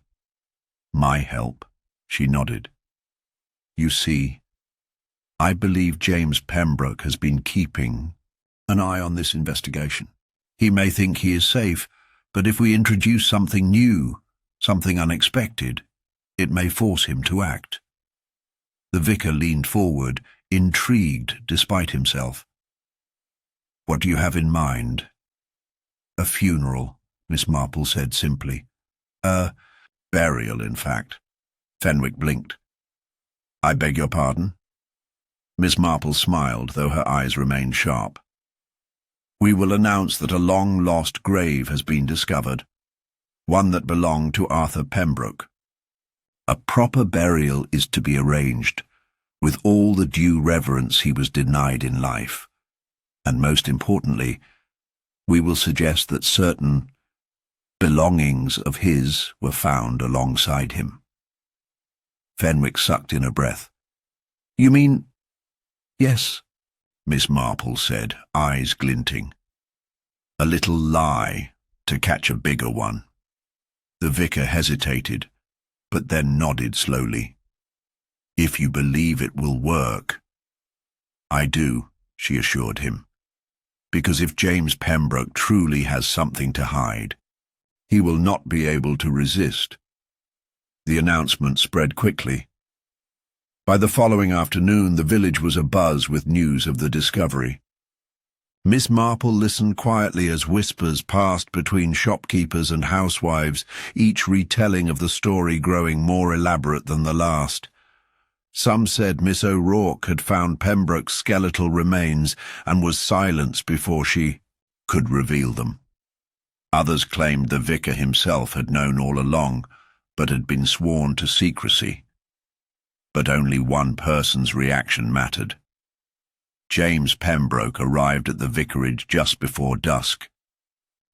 "My help?" She nodded. "You see, I believe James Pembroke has been keeping an eye on this investigation. He may think he is safe, but if we introduce something new, something unexpected, it may force him to act." The vicar leaned forward, intrigued despite himself. "What do you have in mind?" "A funeral," Miss Marple said simply. "A burial, in fact." Fenwick blinked. "I beg your pardon?" Miss Marple smiled, though her eyes remained sharp. "We will announce that a long-lost grave has been discovered, one that belonged to Arthur Pembroke. A proper burial is to be arranged, with all the due reverence he was denied in life. And most importantly, we will suggest that certain belongings of his were found alongside him." Fenwick sucked in a breath. "You mean—" "Yes," Miss Marple said, eyes glinting. "A little lie to catch a bigger one." The vicar hesitated, but then nodded slowly. "If you believe it will work." "I do," she assured him. "Because if James Pembroke truly has something to hide, he will not be able to resist." The announcement spread quickly. By the following afternoon, the village was abuzz with news of the discovery. Miss Marple listened quietly as whispers passed between shopkeepers and housewives, each retelling of the story growing more elaborate than the last. Some said Miss O'Rourke had found Pembroke's skeletal remains and was silenced before she could reveal them. Others claimed the vicar himself had known all along, but had been sworn to secrecy. But only one person's reaction mattered. James Pembroke arrived at the vicarage just before dusk.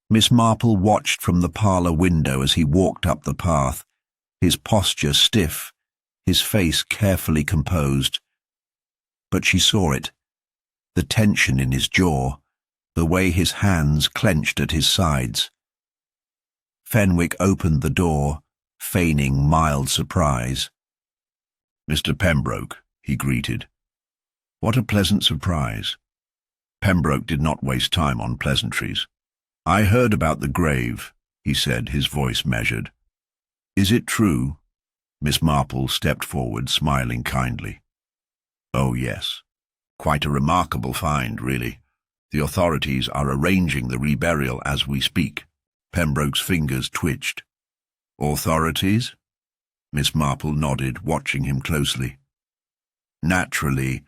Miss Marple watched from the parlour window as he walked up the path, his posture stiff, his face carefully composed. But she saw it, the tension in his jaw, the way his hands clenched at his sides. Fenwick opened the door, feigning mild surprise. "Mr. Pembroke," he greeted. "What a pleasant surprise." Pembroke did not waste time on pleasantries. "I heard about the grave," he said, his voice measured. "Is it true?" Miss Marple stepped forward, smiling kindly. "Oh, yes. Quite a remarkable find, really. The authorities are arranging the reburial as we speak." Pembroke's fingers twitched. "Authorities?" Miss Marple nodded, watching him closely. "Naturally,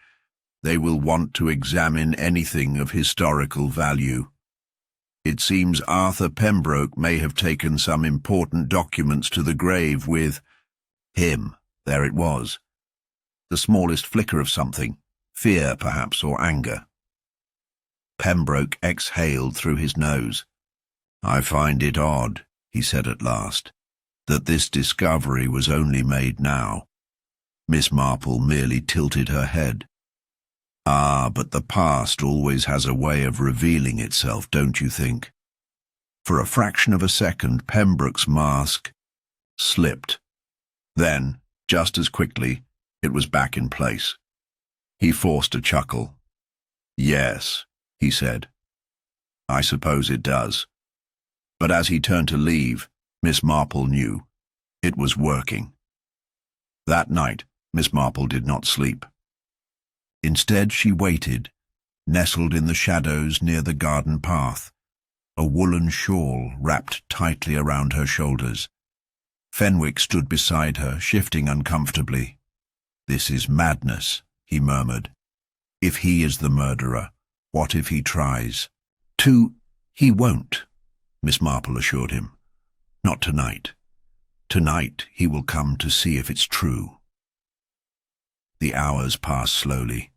They will want to examine anything of historical value. It seems Arthur Pembroke may have taken some important documents to the grave with him. There it was. The smallest flicker of something, fear perhaps, or anger. Pembroke exhaled through his nose. "I find it odd," he said at last, "that this discovery was only made now." Miss Marple merely tilted her head. "Ah, but the past always has a way of revealing itself, don't you think?" For a fraction of a second, Pembroke's mask slipped. Then, just as quickly, it was back in place. He forced a chuckle. "Yes," he said. "I suppose it does." But as he turned to leave, Miss Marple knew. It was working. That night, Miss Marple did not sleep. Instead, she waited, nestled in the shadows near the garden path, a woolen shawl wrapped tightly around her shoulders. Fenwick stood beside her, shifting uncomfortably. "This is madness," he murmured. "If he is the murderer, what if he tries to—" "He won't," Miss Marple assured him. "Not tonight. Tonight he will come to see if it's true." The hours passed slowly.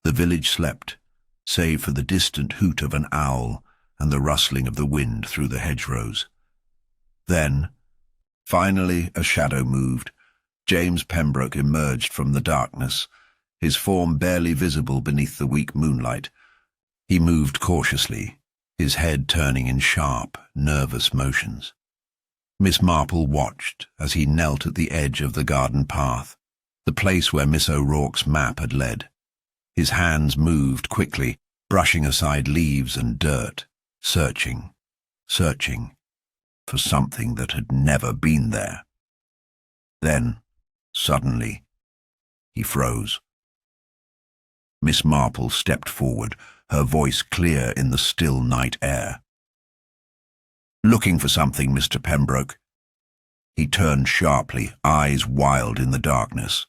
The village slept, save for the distant hoot of an owl and the rustling of the wind through the hedgerows. Then, finally, a shadow moved. James Pembroke emerged from the darkness, his form barely visible beneath the weak moonlight. He moved cautiously, his head turning in sharp, nervous motions. Miss Marple watched as he knelt at the edge of the garden path, the place where Miss O'Rourke's map had led. His hands moved quickly, brushing aside leaves and dirt, searching for something that had never been there. Then, suddenly, he froze. Miss Marple stepped forward, her voice clear in the still night air. "Looking for something, Mr. Pembroke?" He turned sharply, eyes wild in the darkness.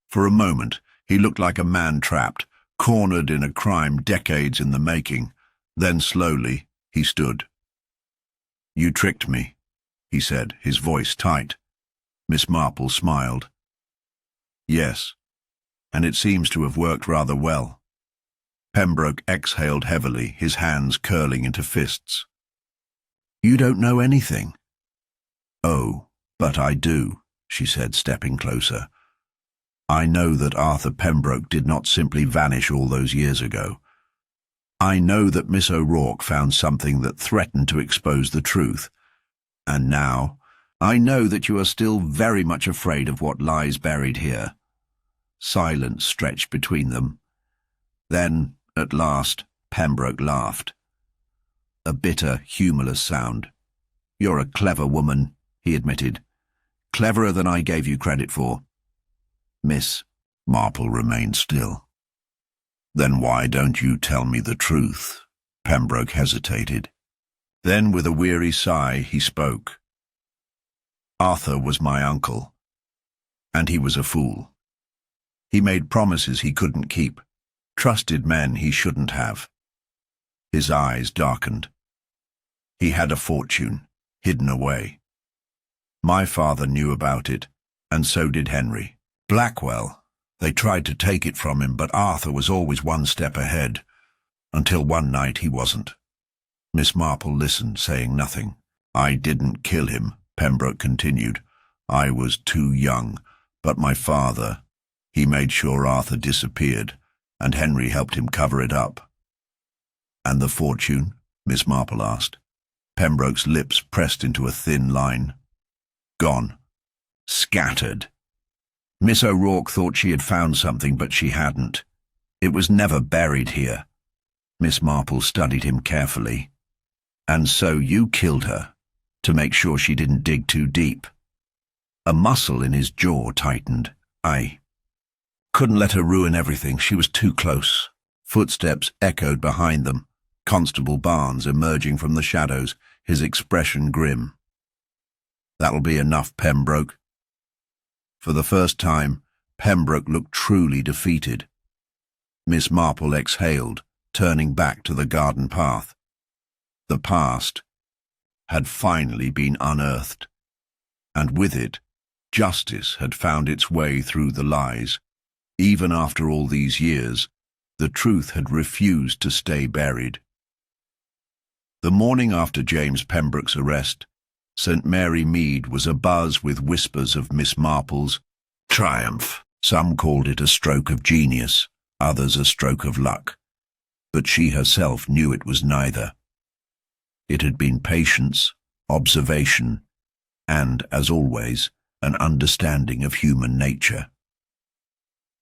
For a moment, he looked like a man trapped, cornered in a crime decades in the making. Then slowly, he stood. "You tricked me," he said, his voice tight. Miss Marple smiled. "Yes, and it seems to have worked rather well." Pembroke exhaled heavily, his hands curling into fists. "You don't know anything." "Oh, but I do," she said, stepping closer. "I know that Arthur Pembroke did not simply vanish all those years ago. I know that Miss O'Rourke found something that threatened to expose the truth. And now, I know that you are still very much afraid of what lies buried here." Silence stretched between them. Then, at last, Pembroke laughed. A bitter, humourless sound. "You're a clever woman," he admitted. "Cleverer than I gave you credit for." Miss Marple remained still. "Then why don't you tell me the truth?" Pembroke hesitated. Then, with a weary sigh, he spoke. "Arthur was my uncle, and he was a fool. He made promises he couldn't keep, trusted men he shouldn't have." His eyes darkened. "He had a fortune, hidden away. My father knew about it, and so did Henry. Blackwell, they tried to take it from him, but Arthur was always one step ahead, until one night he wasn't." Miss Marple listened, saying nothing. "I didn't kill him," Pembroke continued. "I was too young, but my father, he made sure Arthur disappeared, and Henry helped him cover it up." "And the fortune?" Miss Marple asked. Pembroke's lips pressed into a thin line. "Gone. Scattered. Miss O'Rourke thought she had found something, but she hadn't. It was never buried here." Miss Marple studied him carefully. "And so you killed her, to make sure she didn't dig too deep." A muscle in his jaw tightened. "I couldn't let her ruin everything. She was too close." Footsteps echoed behind them. Constable Barnes emerging from the shadows, his expression grim. "That'll be enough, Pembroke." For the first time, Pembroke looked truly defeated. Miss Marple exhaled, turning back to the garden path. The past had finally been unearthed, and with it, justice had found its way through the lies. Even after all these years, the truth had refused to stay buried. The morning after James Pembroke's arrest, St. Mary Mead was abuzz with whispers of Miss Marple's triumph. Some called it a stroke of genius, others a stroke of luck. But she herself knew it was neither. It had been patience, observation, and, as always, an understanding of human nature.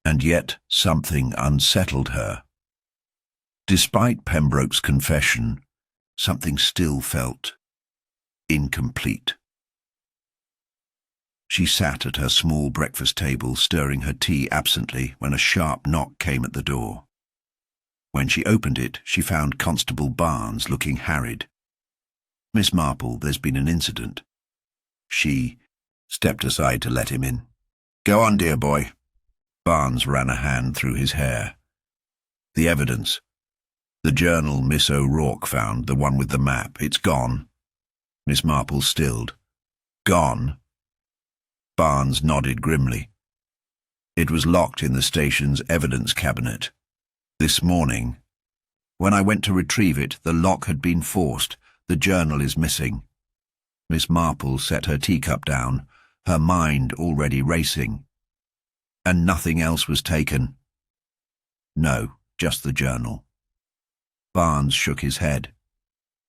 And yet something unsettled her. Despite Pembroke's confession, something still felt incomplete. She sat at her small breakfast table, stirring her tea absently, when a sharp knock came at the door. When she opened it, she found Constable Barnes looking harried. "Miss Marple, there's been an incident." She stepped aside to let him in. "Go on, dear boy." Barnes ran a hand through his hair. "The evidence. The journal Miss O'Rourke found, the one with the map, it's gone." Miss Marple stilled. "Gone?" Barnes nodded grimly. "It was locked in the station's evidence cabinet. This morning, when I went to retrieve it, the lock had been forced. The journal is missing." Miss Marple set her teacup down, her mind already racing. "And nothing else was taken?" "No, just the journal." Barnes shook his head.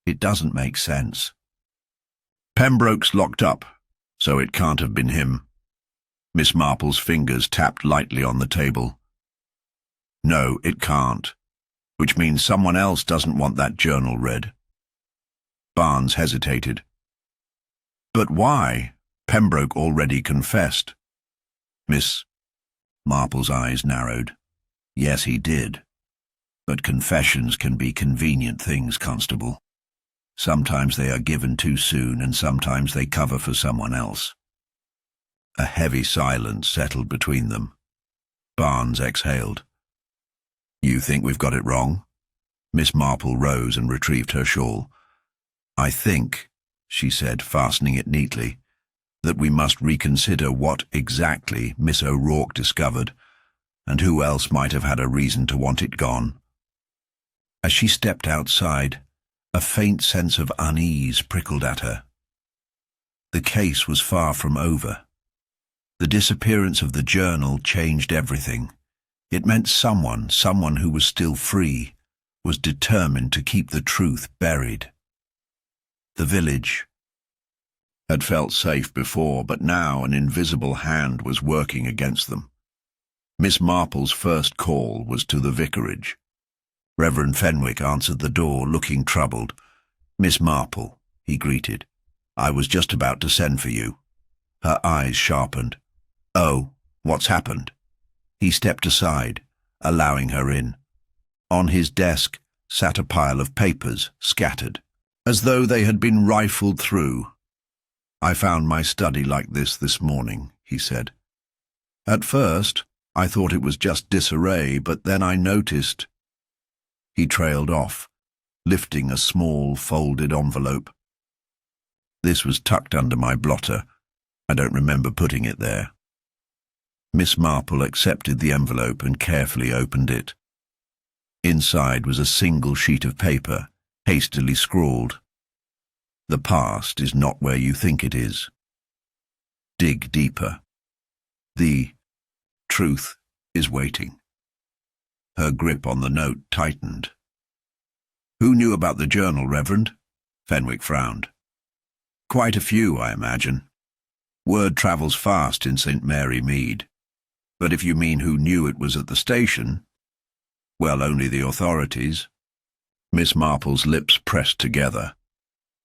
"It doesn't make sense." "Pembroke's locked up, so it can't have been him." Miss Marple's fingers tapped lightly on the table. "No, it can't, which means someone else doesn't want that journal read." Barnes hesitated. "But why? Pembroke already confessed." Miss Marple's eyes narrowed. "Yes, he did. But confessions can be convenient things, Constable. Sometimes they are given too soon, and sometimes they cover for someone else." A heavy silence settled between them. Barnes exhaled. "You think we've got it wrong?" Miss Marple rose and retrieved her shawl. "I think," she said, fastening it neatly, "that we must reconsider what exactly Miss O'Rourke discovered, and who else might have had a reason to want it gone." As she stepped outside, a faint sense of unease prickled at her. The case was far from over. The disappearance of the journal changed everything. It meant someone who was still free, was determined to keep the truth buried. The village had felt safe before, but now an invisible hand was working against them. Miss Marple's first call was to the vicarage. Reverend Fenwick answered the door, looking troubled. "Miss Marple," he greeted. "I was just about to send for you." Her eyes sharpened. "Oh, what's happened?" He stepped aside, allowing her in. On his desk sat a pile of papers, scattered, as though they had been rifled through. "I found my study like this morning," he said. "At first, I thought it was just disarray, but then I noticed—" He trailed off, lifting a small, folded envelope. "This was tucked under my blotter. I don't remember putting it there." Miss Marple accepted the envelope and carefully opened it. Inside was a single sheet of paper, hastily scrawled. "The past is not where you think it is. Dig deeper. The truth is waiting." Her grip on the note tightened. "Who knew about the journal, Reverend?" Fenwick frowned. "Quite a few, I imagine. Word travels fast in St. Mary Mead. But if you mean who knew it was at the station, well, only the authorities." Miss Marple's lips pressed together.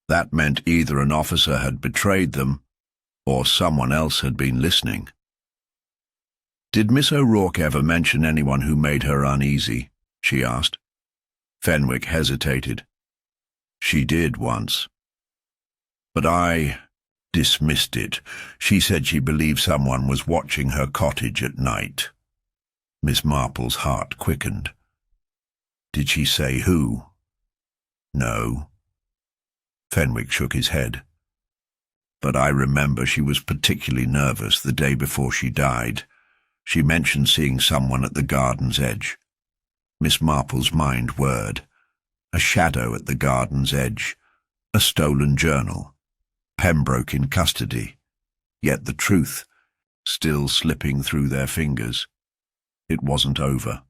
That meant either an officer had betrayed them, or someone else had been listening. "Did Miss O'Rourke ever mention anyone who made her uneasy?" she asked. Fenwick hesitated. "She did once. But I dismissed it. She said she believed someone was watching her cottage at night." Miss Marple's heart quickened. Did she say who? No. Fenwick shook his head. But I remember she was particularly nervous the day before she died. She mentioned seeing someone at the garden's edge. Miss Marple's mind whirred. A shadow at the garden's edge. A stolen journal. Pembroke in custody. Yet the truth, still slipping through their fingers. It wasn't over.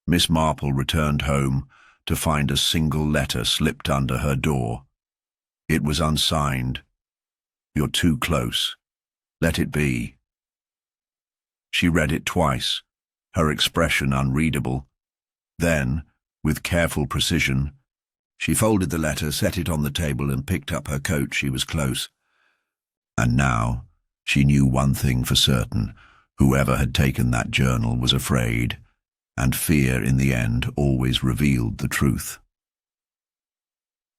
Miss Marple returned home to find a single letter slipped under her door. It was unsigned. You're too close. Let it be. She read it twice, her expression unreadable. Then, with careful precision, she folded the letter, set it on the table, and picked up her coat. She was close. And now, she knew one thing for certain. Whoever had taken that journal was afraid, and fear in the end always revealed the truth.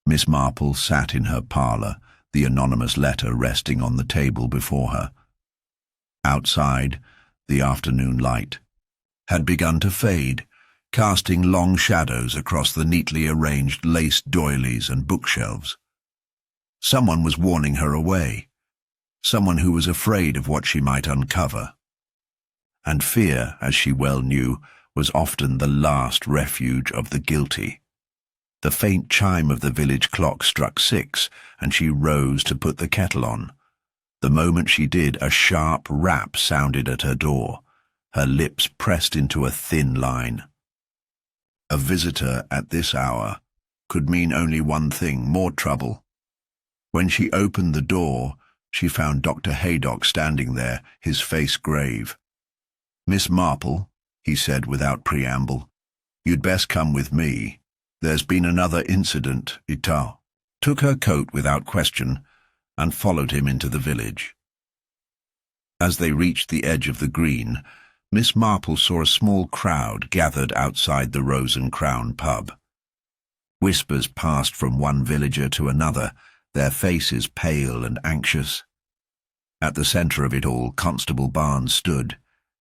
Miss Marple sat in her parlour, the anonymous letter resting on the table before her. Outside, the afternoon light had begun to fade, casting long shadows across the neatly arranged lace doilies and bookshelves. Someone was warning her away, someone who was afraid of what she might uncover. And fear, as she well knew, was often the last refuge of the guilty. The faint chime of the village clock struck 6, and she rose to put the kettle on. The moment she did, a sharp rap sounded at her door, her lips pressed into a thin line. A visitor at this hour could mean only one thing: more trouble. When she opened the door, she found Dr. Haydock standing there, his face grave. "Miss Marple," he said without preamble, "you'd best come with me. There's been another incident." Ita took her coat without question and followed him into the village. As they reached the edge of the green, Miss Marple saw a small crowd gathered outside the Rose and Crown pub. Whispers passed from one villager to another, their faces pale and anxious. At the centre of it all, Constable Barnes stood,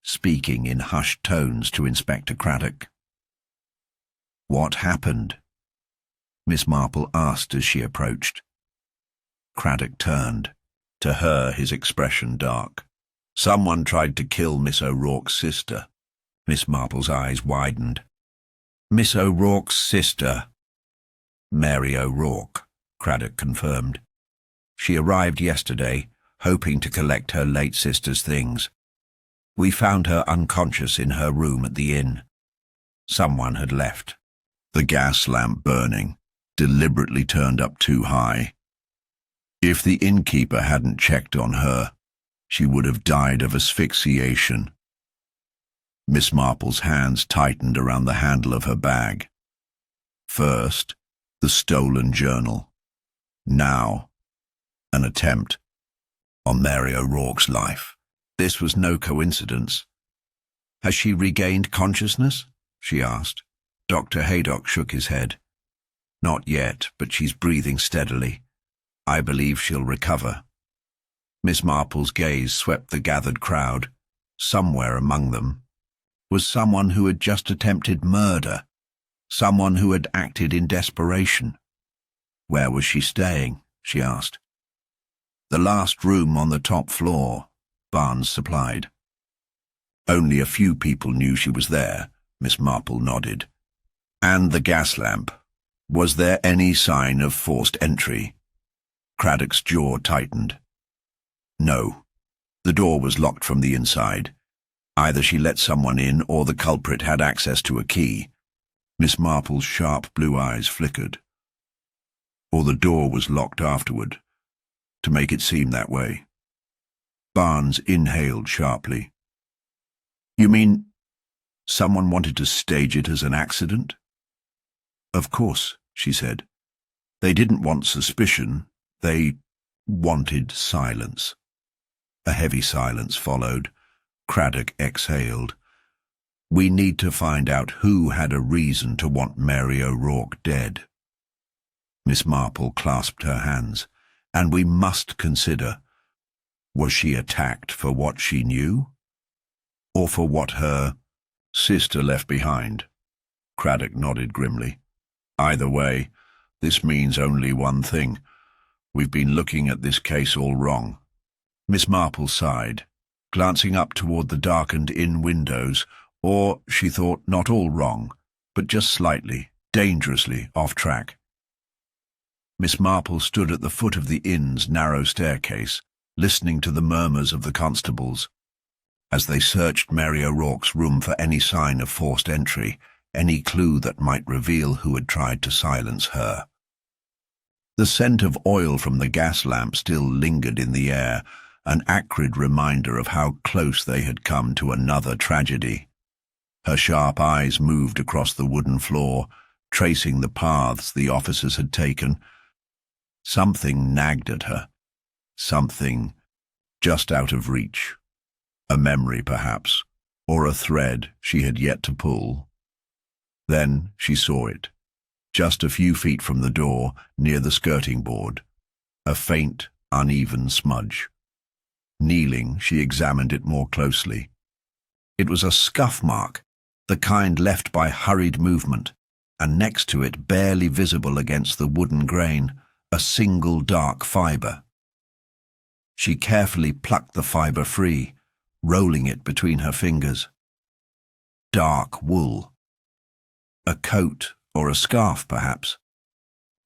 speaking in hushed tones to Inspector Craddock. "What happened?" Miss Marple asked as she approached. Craddock turned. To her, his expression dark. "Someone tried to kill Miss O'Rourke's sister." Miss Marple's eyes widened. "Miss O'Rourke's sister?" "Mary O'Rourke," Craddock confirmed. "She arrived yesterday, hoping to collect her late sister's things. We found her unconscious in her room at the inn. Someone had left the gas lamp burning, deliberately turned up too high. If the innkeeper hadn't checked on her, she would have died of asphyxiation." Miss Marple's hands tightened around the handle of her bag. First, the stolen journal. Now, an attempt on Mary O'Rourke's life. This was no coincidence. "Has she regained consciousness?" she asked. Dr. Haydock shook his head. "Not yet, but she's breathing steadily. I believe she'll recover." Miss Marple's gaze swept the gathered crowd. Somewhere among them was someone who had just attempted murder, someone who had acted in desperation. "Where was she staying?" she asked. "The last room on the top floor," Barnes supplied. "Only a few people knew she was there," Miss Marple nodded. "And the gas lamp. Was there any sign of forced entry?" Craddock's jaw tightened. "No. The door was locked from the inside. Either she let someone in or the culprit had access to a key." Miss Marple's sharp blue eyes flickered. "Or the door was locked afterward, to make it seem that way." Barnes inhaled sharply. "You mean someone wanted to stage it as an accident?" "Of course," she said. "They didn't want suspicion. They wanted silence." A heavy silence followed. Craddock exhaled. "We need to find out who had a reason to want Mary O'Rourke dead." Miss Marple clasped her hands. "And we must consider, was she attacked for what she knew? Or for what her Sister left behind. Craddock nodded grimly. Either way, this means only one thing. We've been looking at this case all wrong. Miss Marple sighed, glancing up toward the darkened inn windows, or, she thought, not all wrong, but just slightly, dangerously off track. Miss Marple stood at the foot of the inn's narrow staircase, listening to the murmurs of the constables. As they searched Mary O'Rourke's room for any sign of forced entry, any clue that might reveal who had tried to silence her. The scent of oil from the gas lamp still lingered in the air, an acrid reminder of how close they had come to another tragedy. Her sharp eyes moved across the wooden floor, tracing the paths the officers had taken. Something nagged at her. Something just out of reach. A memory, perhaps, or a thread she had yet to pull. Then she saw it, just a few feet from the door, near the skirting board. A faint, uneven smudge. Kneeling, she examined it more closely. It was a scuff mark, the kind left by hurried movement, and next to it, barely visible against the wooden grain, a single dark fibre. She carefully plucked the fibre free, rolling it between her fingers. Dark wool. A coat or a scarf, perhaps.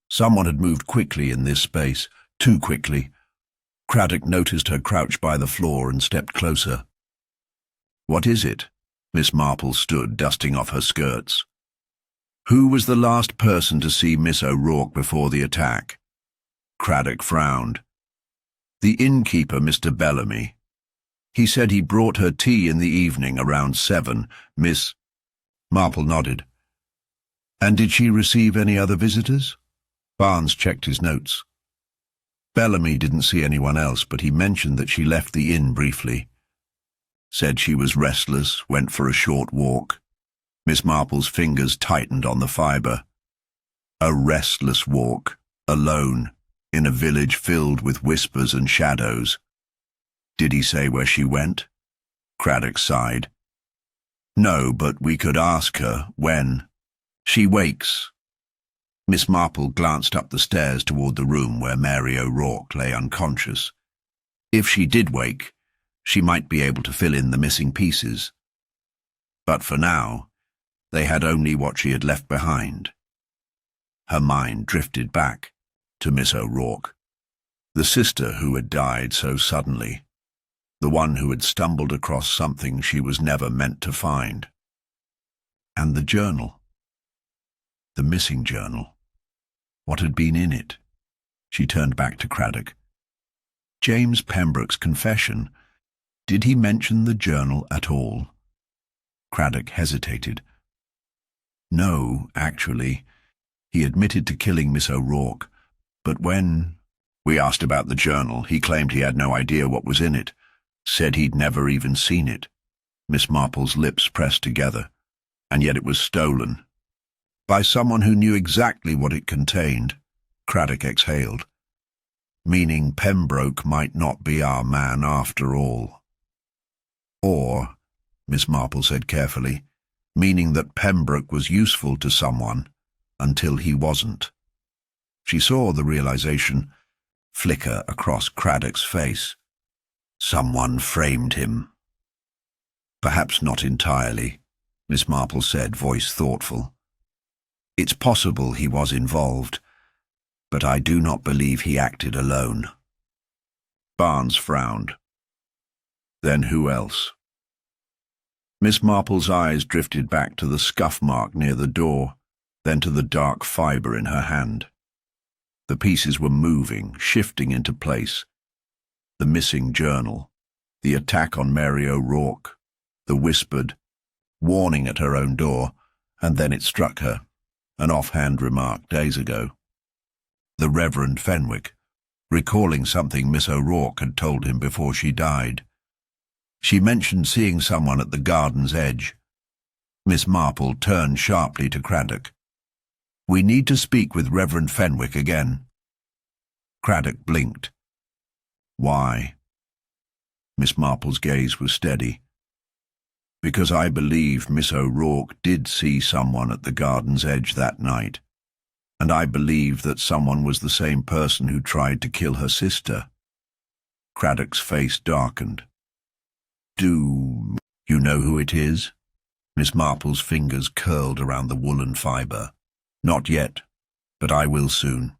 Someone had moved quickly in this space, too quickly. Craddock noticed her crouch by the floor and stepped closer. "What is it?" Miss Marple stood, dusting off her skirts. "Who was the last person to see Miss O'Rourke before the attack?" Craddock frowned. "The innkeeper, Mr. Bellamy. He said he brought her tea in the evening around 7. Miss—" Marple nodded. "And did she receive any other visitors?" Barnes checked his notes. "Bellamy didn't see anyone else, but he mentioned that she left the inn briefly. Said she was restless, went for a short walk." Miss Marple's fingers tightened on the fibre. A restless walk, alone, in a village filled with whispers and shadows. "Did he say where she went?" Craddock sighed. "No, but we could ask her when she wakes." Miss Marple glanced up the stairs toward the room where Mary O'Rourke lay unconscious. If she did wake, she might be able to fill in the missing pieces. But for now, they had only what she had left behind. Her mind drifted back to Miss O'Rourke, the sister who had died so suddenly, the one who had stumbled across something she was never meant to find. And the journal. The missing journal. What had been in it? She turned back to Craddock. James Pembroke's confession. Did he mention the journal at all? Craddock hesitated. No, actually. He admitted to killing Miss O'Rourke, but when we asked about the journal, he claimed he had no idea what was in it, said he'd never even seen it. Miss Marple's lips pressed together, and yet it was stolen. By someone who knew exactly what it contained. Craddock exhaled. Meaning Pembroke might not be our man after all. Or, Miss Marple said carefully, meaning that Pembroke was useful to someone until he wasn't. She saw the realization flicker across Craddock's face. Someone framed him. Perhaps not entirely, Miss Marple said, voice thoughtful. It's possible he was involved, but I do not believe he acted alone. Barnes frowned. Then who else? Miss Marple's eyes drifted back to the scuff mark near the door, then to the dark fibre in her hand. The pieces were moving, shifting into place. The missing journal, the attack on Mary O'Rourke, the whispered warning at her own door, and then it struck her, an offhand remark days ago. The Reverend Fenwick, recalling something Miss O'Rourke had told him before she died. She mentioned seeing someone at the garden's edge. Miss Marple turned sharply to Craddock. "We need to speak with Reverend Fenwick again." Craddock blinked. "Why?" Miss Marple's gaze was steady. because I believe Miss O'Rourke did see someone at the garden's edge that night, and I believe that someone was the same person who tried to kill her sister." Craddock's face darkened. "Do you know who it is?" Miss Marple's fingers curled around the woolen fibre. "Not yet, but I will soon."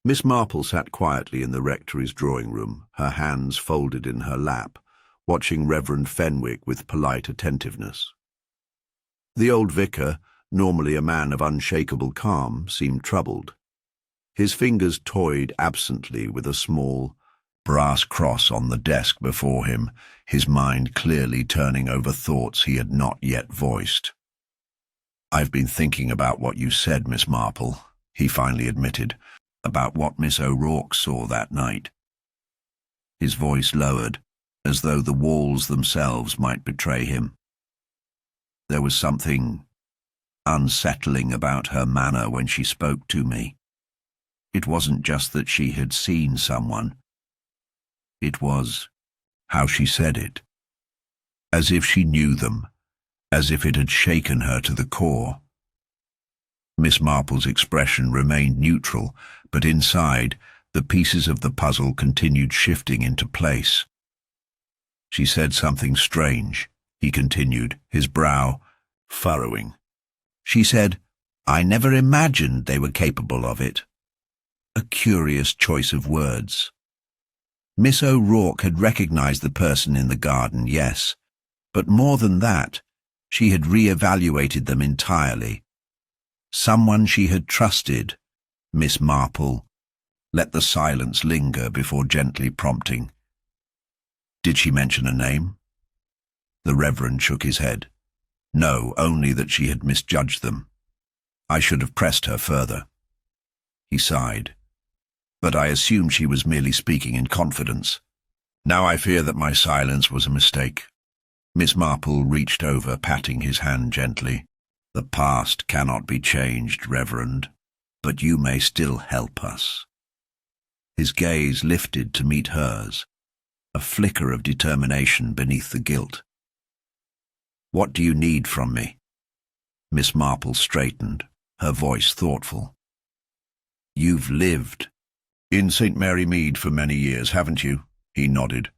Miss Marple sat quietly in the rectory's drawing-room, her hands folded in her lap, watching Reverend Fenwick with polite attentiveness. The old vicar, normally a man of unshakable calm, seemed troubled. His fingers toyed absently with a small brass cross on the desk before him, his mind clearly turning over thoughts he had not yet voiced. "I've been thinking about what you said, Miss Marple," he finally admitted, "about what Miss O'Rourke saw that night." His voice lowered, as though the walls themselves might betray him. There was something unsettling about her manner when she spoke to me. It wasn't just that she had seen someone. It was how she said it. As if she knew them, as if it had shaken her to the core. Miss Marple's expression remained neutral, but inside, the pieces of the puzzle continued shifting into place. "She said something strange," he continued, his brow furrowing. "She said, 'I never imagined they were capable of it.' A curious choice of words. Miss O'Rourke had recognized the person in the garden, yes, but more than that, she had re-evaluated them entirely. Someone she had trusted, Miss Marple, let the silence linger before gently prompting. "Did she mention a name?" The Reverend shook his head. "No, only that she had misjudged them. I should have pressed her further." He sighed. "But I assumed she was merely speaking in confidence. Now I fear that my silence was a mistake." Miss Marple reached over, patting his hand gently. "The past cannot be changed, Reverend, but you may still help us." His gaze lifted to meet hers, a flicker of determination beneath the guilt. "What do you need from me?" Miss Marple straightened, her voice thoughtful. "You've lived in St. Mary Mead for many years, haven't you?" He nodded.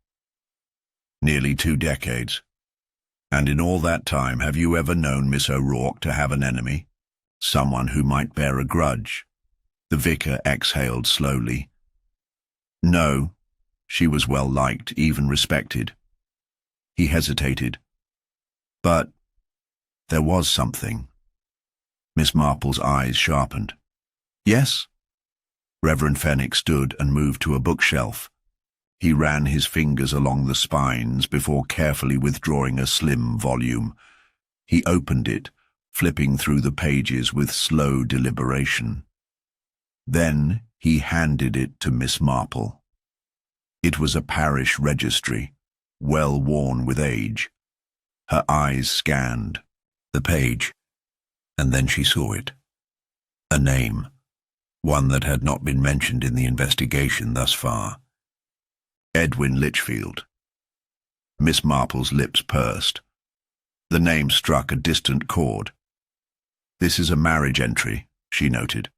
"Nearly 2 decades. And in all that time, have you ever known Miss O'Rourke to have an enemy? Someone who might bear a grudge?" The vicar exhaled slowly. "No, she was well liked, even respected." He hesitated. "But there was something." Miss Marple's eyes sharpened. "Yes?" Reverend Fenwick stood and moved to a bookshelf. He ran his fingers along the spines before carefully withdrawing a slim volume. He opened it, flipping through the pages with slow deliberation. Then he handed it to Miss Marple. It was a parish registry, well worn with age. Her eyes scanned the page, and then she saw it. A name, one that had not been mentioned in the investigation thus far. Edwin Lichfield. Miss Marple's lips pursed. The name struck a distant chord. "This is a marriage entry," she noted.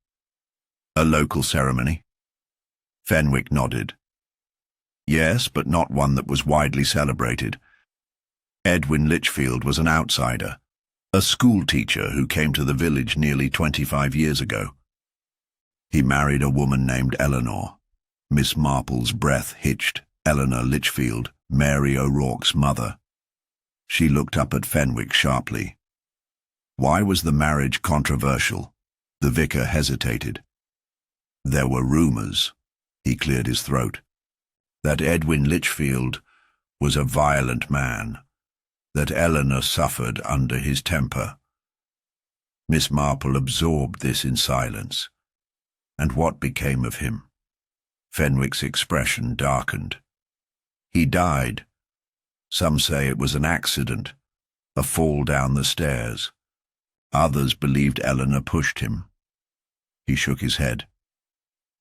"A local ceremony?" Fenwick nodded. "Yes, but not one that was widely celebrated. Edwin Lichfield was an outsider, a schoolteacher who came to the village nearly 25 years ago. He married a woman named Eleanor." Miss Marple's breath hitched. Eleanor Lichfield, Mary O'Rourke's mother. She looked up at Fenwick sharply. "Why was the marriage controversial?" The vicar hesitated. "There were rumors," he cleared his throat, "that Edwin Lichfield was a violent man, that Eleanor suffered under his temper." Miss Marple absorbed this in silence. "And what became of him?" Fenwick's expression darkened. "He died. Some say it was an accident, a fall down the stairs. Others believed Eleanor pushed him." He shook his head.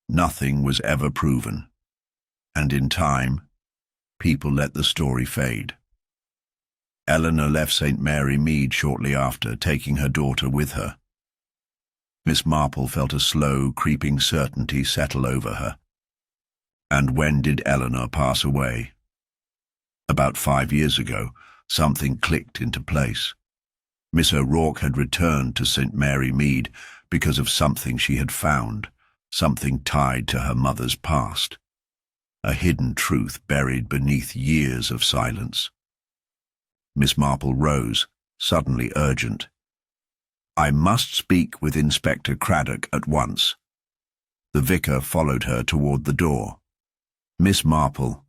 "Nothing was ever proven, and in time, people let the story fade." Eleanor left St. Mary Mead shortly after, taking her daughter with her. Miss Marple felt a slow, creeping certainty settle over her. And when did Eleanor pass away? About 5 years ago, something clicked into place. Miss O'Rourke had returned to St. Mary Mead because of something she had found, something tied to her mother's past. A hidden truth buried beneath years of silence. Miss Marple rose, suddenly urgent. "I must speak with Inspector Craddock at once." The vicar followed her toward the door. "Miss Marple,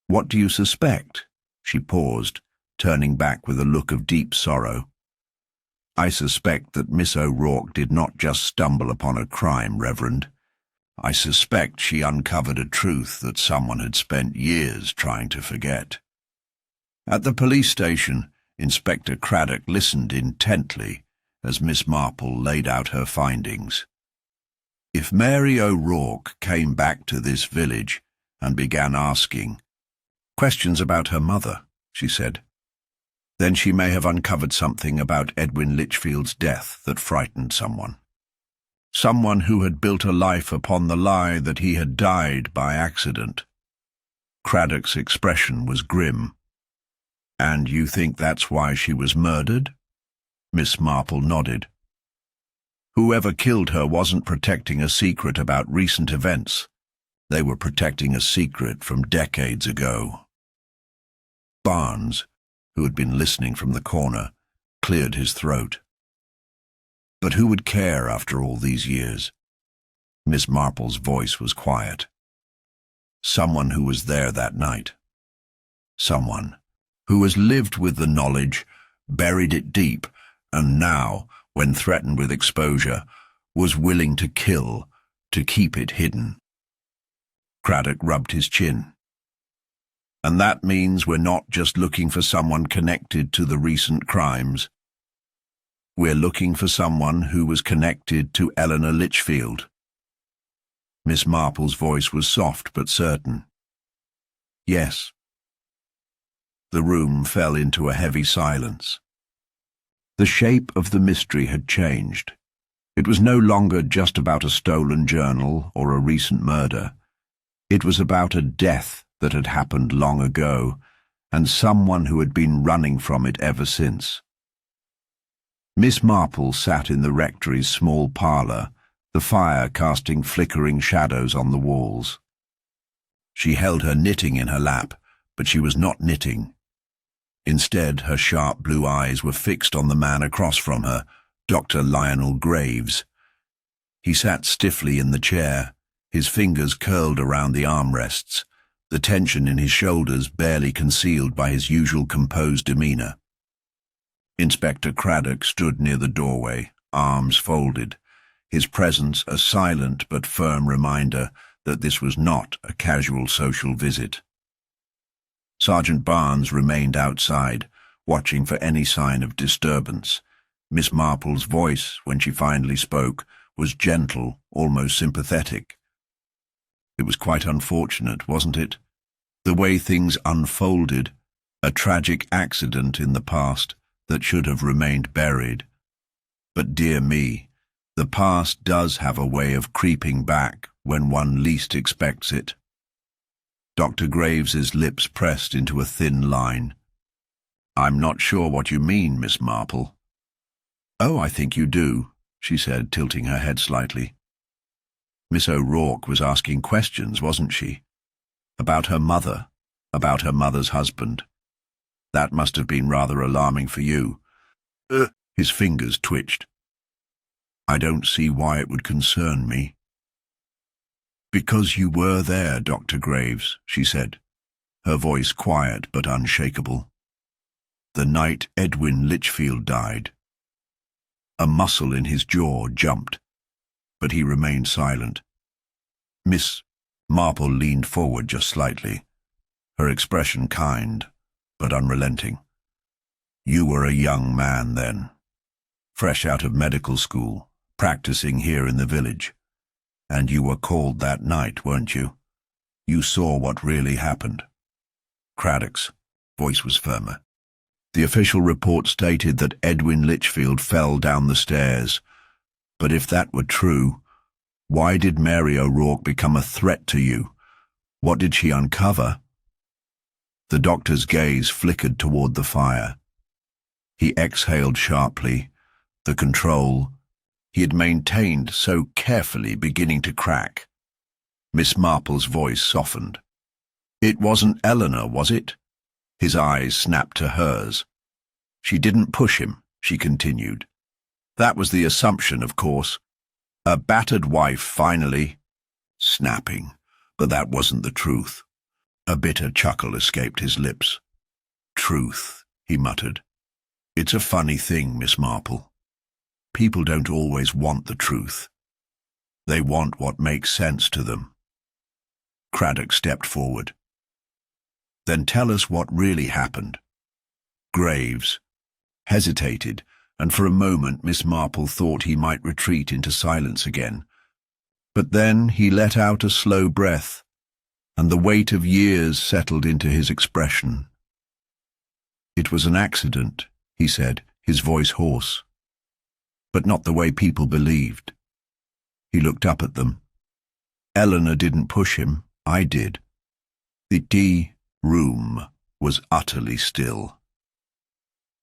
what do you suspect?" She paused, turning back with a look of deep sorrow. "I suspect that Miss O'Rourke did not just stumble upon a crime, Reverend. I suspect she uncovered a truth that someone had spent years trying to forget." At the police station, Inspector Craddock listened intently as Miss Marple laid out her findings. If Mary O'Rourke came back to this village and began asking questions about her mother, she said, then she may have uncovered something about Edwin Litchfield's death that frightened someone. Someone who had built a life upon the lie that he had died by accident. Craddock's expression was grim. "And you think that's why she was murdered?" Miss Marple nodded. "Whoever killed her wasn't protecting a secret about recent events. They were protecting a secret from decades ago." Barnes, who had been listening from the corner, cleared his throat. But who would care after all these years? Miss Marple's voice was quiet. Someone who was there that night. Someone who has lived with the knowledge, buried it deep, and now, when threatened with exposure, was willing to kill to keep it hidden. Craddock rubbed his chin. "And that means we're not just looking for someone connected to the recent crimes. We're looking for someone who was connected to Eleanor Litchfield." Miss Marple's voice was soft but certain. "Yes." The room fell into a heavy silence. The shape of the mystery had changed. It was no longer just about a stolen journal or a recent murder. It was about a death that had happened long ago, and someone who had been running from it ever since. Miss Marple sat in the rectory's small parlour, the fire casting flickering shadows on the walls. She held her knitting in her lap, but she was not knitting. Instead, her sharp blue eyes were fixed on the man across from her, Dr. Lionel Graves. He sat stiffly in the chair, his fingers curled around the armrests, the tension in his shoulders barely concealed by his usual composed demeanour. Inspector Craddock stood near the doorway, arms folded, his presence a silent but firm reminder that this was not a casual social visit. Sergeant Barnes remained outside, watching for any sign of disturbance. Miss Marple's voice, when she finally spoke, was gentle, almost sympathetic. It was quite unfortunate, wasn't it? The way things unfolded, a tragic accident in the past that should have remained buried. But dear me, the past does have a way of creeping back when one least expects it. Dr. Graves's lips pressed into a thin line. "I'm not sure what you mean, Miss Marple." "Oh, I think you do," she said, tilting her head slightly. Miss O'Rourke was asking questions, wasn't she? About her mother, about her mother's husband. That must have been rather alarming for you. His fingers twitched. "I don't see why it would concern me." "Because you were there, Dr. Graves," she said, her voice quiet but unshakable. "The night Edwin Litchfield died." A muscle in his jaw jumped, but he remained silent. Miss Marple leaned forward just slightly, her expression kind but unrelenting. "You were a young man then, fresh out of medical school, practicing here in the village. And you were called that night, weren't you? You saw what really happened." Craddock's voice was firmer. The official report stated that Edwin Litchfield fell down the stairs. But if that were true, why did Mary O'Rourke become a threat to you? What did she uncover? The doctor's gaze flickered toward the fire. He exhaled sharply, the control he had maintained so carefully beginning to crack. Miss Marple's voice softened. "It wasn't Eleanor, was it?" His eyes snapped to hers. "She didn't push him," she continued. "That was the assumption, of course. A battered wife finally—" Snapping, but that wasn't the truth. A bitter chuckle escaped his lips. "Truth," he muttered. "It's a funny thing, Miss Marple. People don't always want the truth. They want what makes sense to them." Craddock stepped forward. "Then tell us what really happened." Graves hesitated, and for a moment Miss Marple thought he might retreat into silence again. But then he let out a slow breath, and the weight of years settled into his expression. "It was an accident," he said, his voice hoarse. "But not the way people believed." He looked up at them. "Eleanor didn't push him, I did." The tea room was utterly still.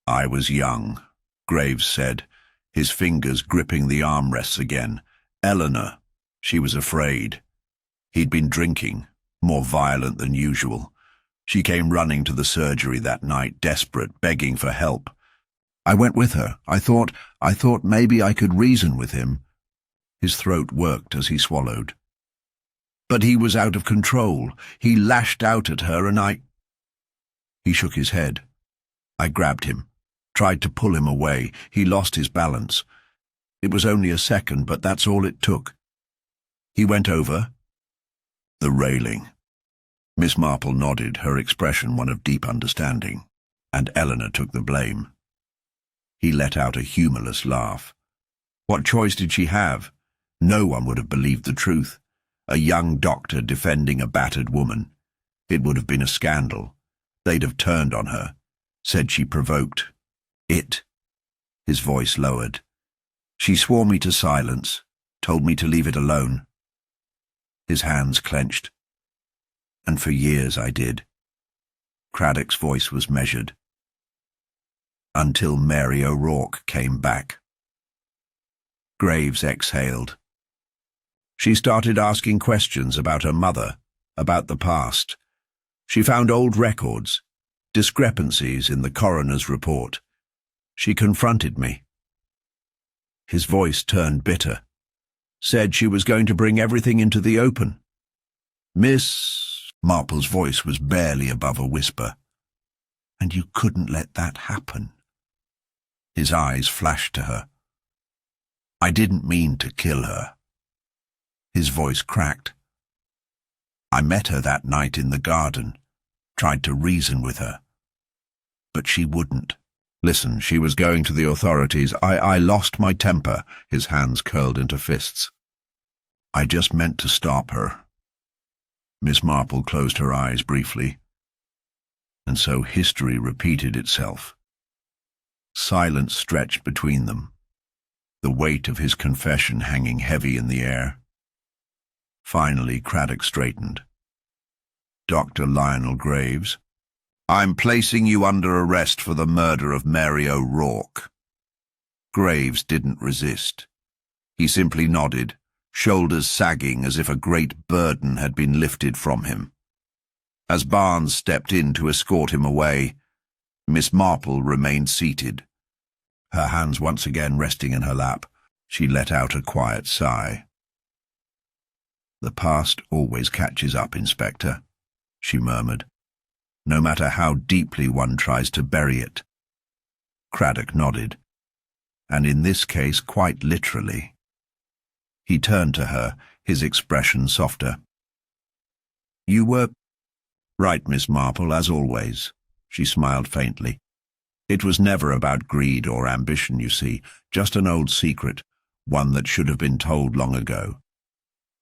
"I was young," Graves said, his fingers gripping the armrests again. "Eleanor, she was afraid. He'd been drinking, more violent than usual. She came running to the surgery that night, desperate, begging for help. I went with her. I thought maybe I could reason with him." His throat worked as he swallowed. "But he was out of control. He lashed out at her and He shook his head. "I grabbed him, tried to pull him away. He lost his balance. It was only a second, but that's all it took. He went over the railing." Miss Marple nodded, her expression one of deep understanding, and Eleanor took the blame. He let out a humorless laugh. What choice did she have? No one would have believed the truth. A young doctor defending a battered woman. It would have been a scandal. They'd have turned on her, said she provoked it. His voice lowered. "She swore me to silence, told me to leave it alone." His hands clenched. "And for years I did." Craddock's voice was measured. "Until Mary O'Rourke came back." Graves exhaled. "She started asking questions about her mother, about the past. She found old records, discrepancies in the coroner's report. She confronted me." His voice turned bitter. "Said she was going to bring everything into the open." Miss Marple's voice was barely above a whisper. "And you couldn't let that happen?" His eyes flashed to her. "I didn't mean to kill her." His voice cracked. "I met her that night in the garden, tried to reason with her. But she wouldn't. Listen, she was going to the authorities. I lost my temper." His hands curled into fists. "I just meant to stop her." Miss Marple closed her eyes briefly. And so history repeated itself. Silence stretched between them, the weight of his confession hanging heavy in the air. Finally, Craddock straightened. "Dr. Lionel Graves, I'm placing you under arrest for the murder of Mary O'Rourke." Graves didn't resist. He simply nodded, shoulders sagging as if a great burden had been lifted from him. As Barnes stepped in to escort him away, Miss Marple remained seated. Her hands once again resting in her lap, she let out a quiet sigh. "The past always catches up, Inspector," she murmured, "no matter how deeply one tries to bury it." Craddock nodded, and in this case quite literally. He turned to her, his expression softer. "You were right, Miss Marple, as always." She smiled faintly. "It was never about greed or ambition, you see, just an old secret, one that should have been told long ago."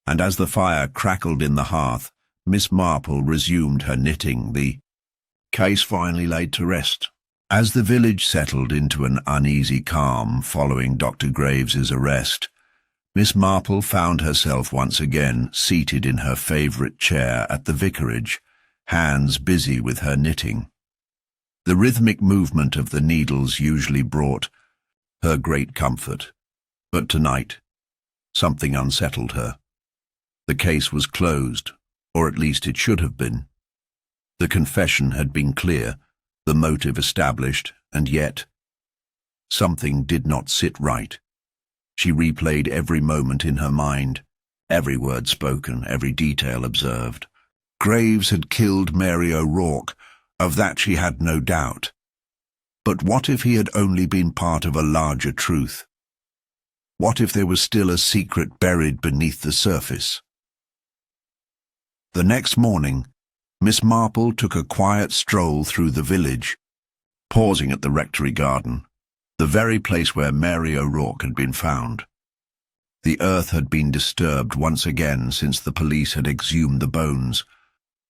And as the fire crackled in the hearth, Miss Marple resumed her knitting. "The case finally laid to rest, As the village settled into an uneasy calm following Dr. Graves's arrest, Miss Marple found herself once again seated in her favourite chair at the vicarage, hands busy with her knitting. The rhythmic movement of the needles usually brought her great comfort, but tonight something unsettled her. The case was closed, or at least it should have been. The confession had been clear, the motive established, and yet something did not sit right. She replayed every moment in her mind, every word spoken, every detail observed. Graves had killed Mary O'Rourke, of that she had no doubt. But what if he had only been part of a larger truth? What if there was still a secret buried beneath the surface? The next morning, Miss Marple took a quiet stroll through the village, pausing at the rectory garden, the very place where Mary O'Rourke had been found. The earth had been disturbed once again since the police had exhumed the bones,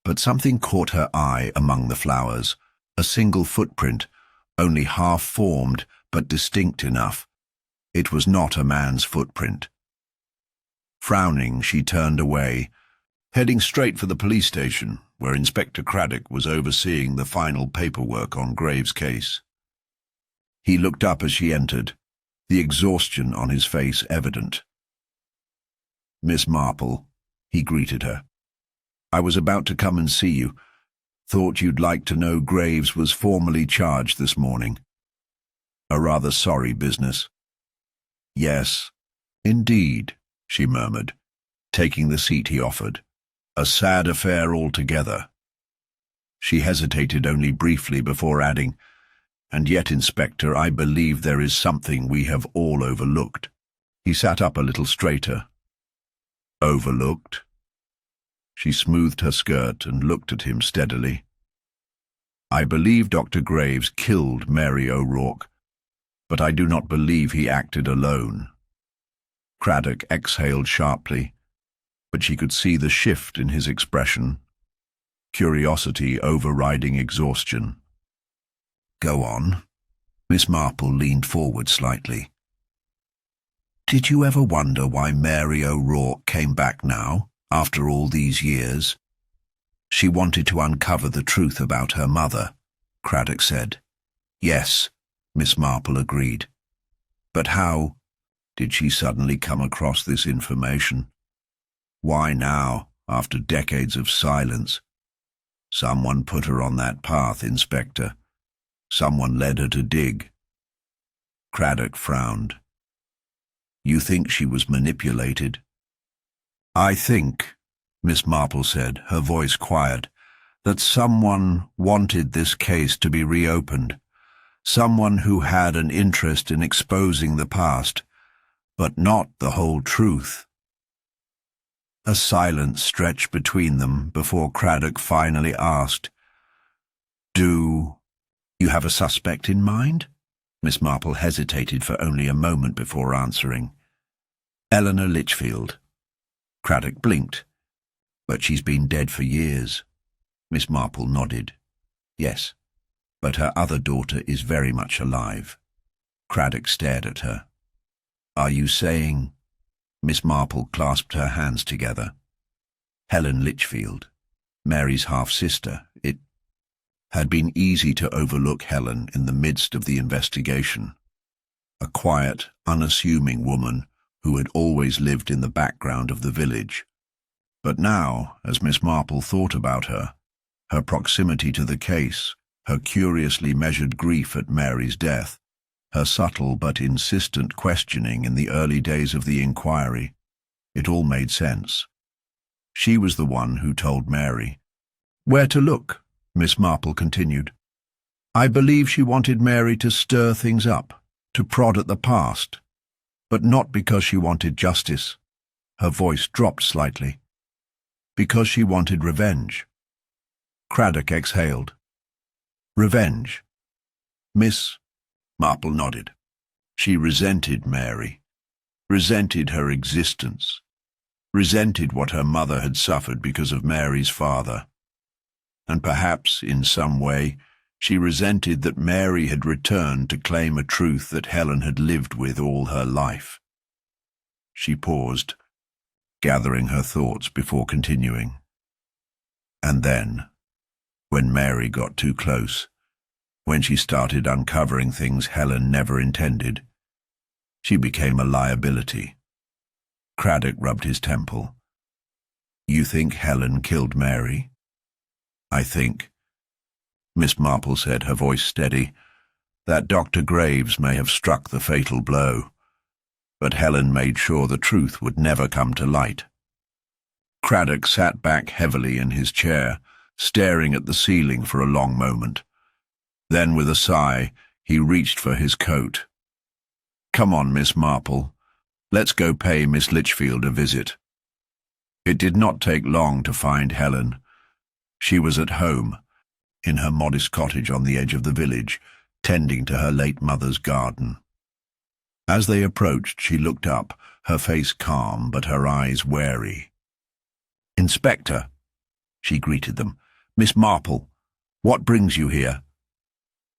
but something caught her eye among the flowers, a single footprint, only half-formed but distinct enough. It was not a man's footprint. Frowning, she turned away, heading straight for the police station, where Inspector Craddock was overseeing the final paperwork on Graves' case. He looked up as she entered, the exhaustion on his face evident. "Miss Marple," he greeted her. "I was about to come and see you. Thought you'd like to know Graves was formally charged this morning. A rather sorry business." "Yes, indeed," she murmured, taking the seat he offered. "A sad affair altogether." She hesitated only briefly before adding, "And yet, Inspector, I believe there is something we have all overlooked." He sat up a little straighter. "Overlooked?" She smoothed her skirt and looked at him steadily. "I believe Dr. Graves killed Mary O'Rourke, but I do not believe he acted alone." Craddock exhaled sharply, but she could see the shift in his expression, curiosity overriding exhaustion. "Go on." Miss Marple leaned forward slightly. "Did you ever wonder why Mary O'Rourke came back now, after all these years?" "She wanted to uncover the truth about her mother," Craddock said. "Yes," Miss Marple agreed. "But how did she suddenly come across this information? Why now, after decades of silence? Someone put her on that path, Inspector. Someone led her to dig." Craddock frowned. "You think she was manipulated?" "I think," Miss Marple said, her voice quiet, "that someone wanted this case to be reopened. Someone who had an interest in exposing the past, but not the whole truth." A silence stretched between them before Craddock finally asked, "Do you have a suspect in mind?" Miss Marple hesitated for only a moment before answering. "Eleanor Litchfield." Craddock blinked. "But she's been dead for years." Miss Marple nodded. "Yes, but her other daughter is very much alive." Craddock stared at her. "Are you saying—" Miss Marple clasped her hands together. "Helen Litchfield, Mary's half-sister. It had been easy to overlook Helen in the midst of the investigation. A quiet, unassuming woman who had always lived in the background of the village. But now, as Miss Marple thought about her, her proximity to the case, her curiously measured grief at Mary's death, her subtle but insistent questioning in the early days of the inquiry, it all made sense. She was the one who told Mary. "Where to look?" Miss Marple continued. "I believe she wanted Mary to stir things up, to prod at the past, but not because she wanted justice." Her voice dropped slightly. "Because she wanted revenge." Craddock exhaled. "Revenge?" Miss Marple nodded. "She resented Mary, resented her existence, resented what her mother had suffered because of Mary's father. And perhaps, in some way, She resented that Mary had returned to claim a truth that Helen had lived with all her life. She paused, gathering her thoughts before continuing. And then, when Mary got too close, when she started uncovering things Helen never intended, she became a liability. Craddock rubbed his temple. You think Helen killed Mary? I think, Miss Marple said, her voice steady, that Dr. Graves may have struck the fatal blow, but Helen made sure the truth would never come to light. Craddock sat back heavily in his chair, staring at the ceiling for a long moment. Then, with a sigh, he reached for his coat. Come on, Miss Marple. Let's go pay Miss Litchfield a visit. It did not take long to find Helen. She was at home, in her modest cottage on the edge of the village, tending to her late mother's garden. As they approached, she looked up, her face calm but her eyes wary. Inspector, she greeted them. Miss Marple, what brings you here?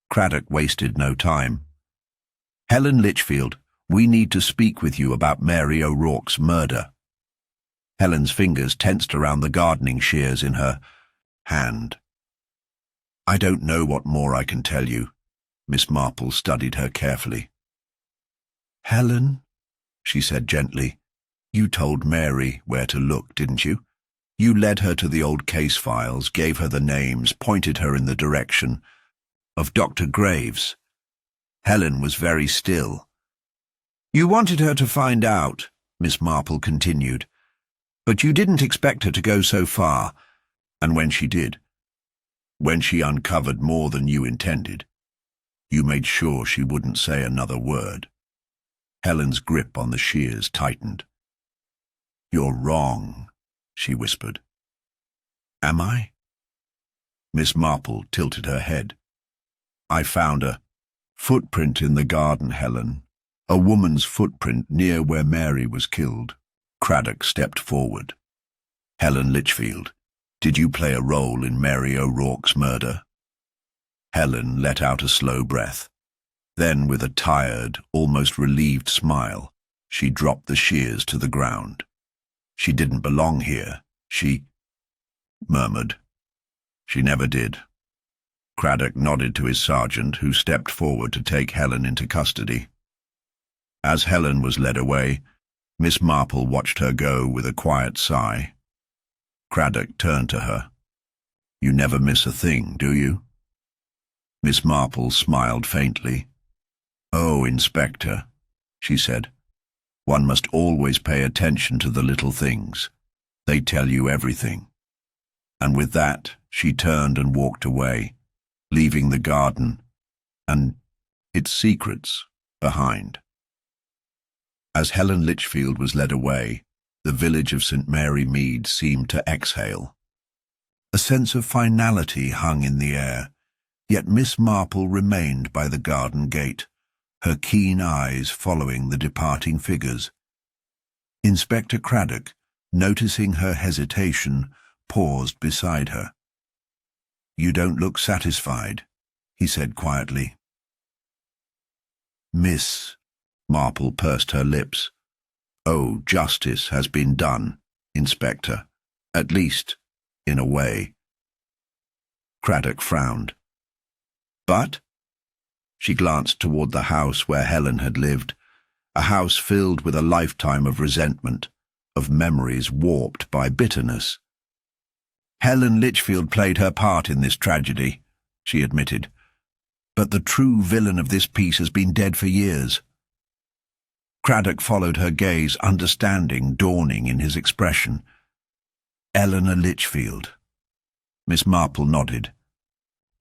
Craddock wasted no time. Helen Litchfield, we need to speak with you about Mary O'Rourke's murder. Helen's fingers tensed around the gardening shears in her hand. I don't know what more I can tell you. Miss Marple studied her carefully. Helen, she said gently, you told Mary where to look, didn't you? You led her to the old case files, gave her the names, pointed her in the direction of Dr. Graves. Helen was very still. You wanted her to find out, Miss Marple continued, but you didn't expect her to go so far, and when she did, when she uncovered more than you intended, you made sure she wouldn't say another word. Helen's grip on the shears tightened. You're wrong, she whispered. Am I? Miss Marple tilted her head. I found a footprint in the garden, Helen. A woman's footprint near where Mary was killed. Craddock stepped forward. Helen Litchfield, did you play a role in Mary O'Rourke's murder? Helen let out a slow breath. Then, with a tired, almost relieved smile, she dropped the shears to the ground. She didn't belong here, she murmured. She never did. Craddock nodded to his sergeant, who stepped forward to take Helen into custody. As Helen was led away, Miss Marple watched her go with a quiet sigh. Craddock turned to her. You never miss a thing, do you? Miss Marple smiled faintly. Oh, Inspector, she said, one must always pay attention to the little things. They tell you everything. And with that, she turned and walked away, leaving the garden and its secrets behind. As Helen Litchfield was led away, the village of St. Mary Mead seemed to exhale. A sense of finality hung in the air, yet Miss Marple remained by the garden gate, her keen eyes following the departing figures. Inspector Craddock, noticing her hesitation, paused beside her. You don't look satisfied, he said quietly. Miss Marple pursed her lips. Oh, justice has been done, Inspector. At least, in a way. Craddock frowned. But? She glanced toward the house where Helen had lived, a house filled with a lifetime of resentment, of memories warped by bitterness. Helen Litchfield played her part in this tragedy, she admitted. But the true villain of this piece has been dead for years. Craddock followed her gaze, understanding dawning in his expression. Eleanor Litchfield. Miss Marple nodded.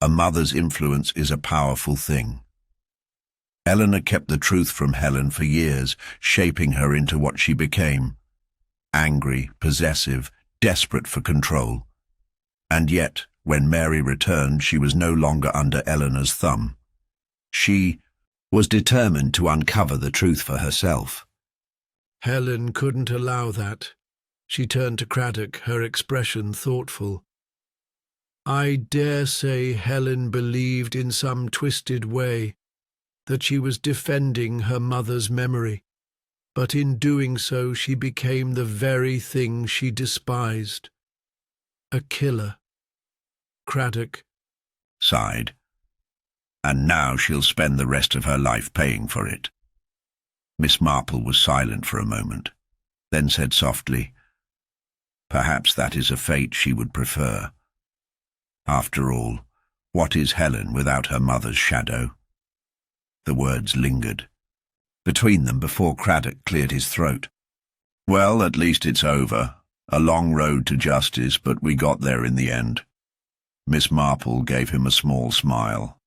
A mother's influence is a powerful thing. Eleanor kept the truth from Helen for years, shaping her into what she became. Angry, possessive, desperate for control. And yet, when Mary returned, she was no longer under Eleanor's thumb. She was determined to uncover the truth for herself. Helen couldn't allow that. She turned to Craddock, her expression thoughtful. I dare say Helen believed in some twisted way that she was defending her mother's memory, but in doing so she became the very thing she despised. A killer. Craddock sighed. And now she'll spend the rest of her life paying for it. Miss Marple was silent for a moment, then said softly, "Perhaps that is a fate she would prefer. After all, what is Helen without her mother's shadow?" The words lingered between them before Craddock cleared his throat. "Well, at least it's over. A long road to justice, but we got there in the end." Miss Marple gave him a small smile.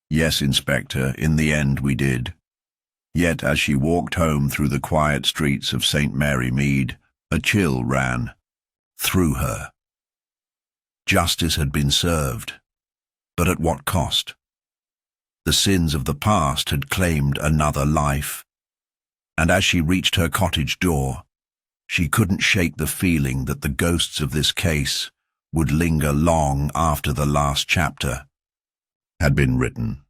"Yes, Inspector, in the end we did." Yet as she walked home through the quiet streets of St. Mary Mead, a chill ran through her. Justice had been served, but at what cost? The sins of the past had claimed another life, and as she reached her cottage door, she couldn't shake the feeling that the ghosts of this case would linger long after the last chapter had been written.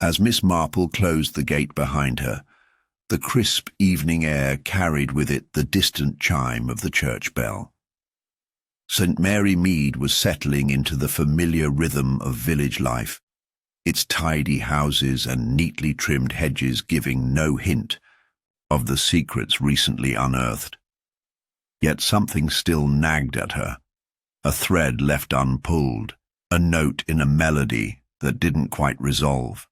As Miss Marple closed the gate behind her, the crisp evening air carried with it the distant chime of the church bell. St. Mary Mead was settling into the familiar rhythm of village life, its tidy houses and neatly trimmed hedges giving no hint of the secrets recently unearthed. Yet something still nagged at her, a thread left unpulled, a note in a melody that didn't quite resolve.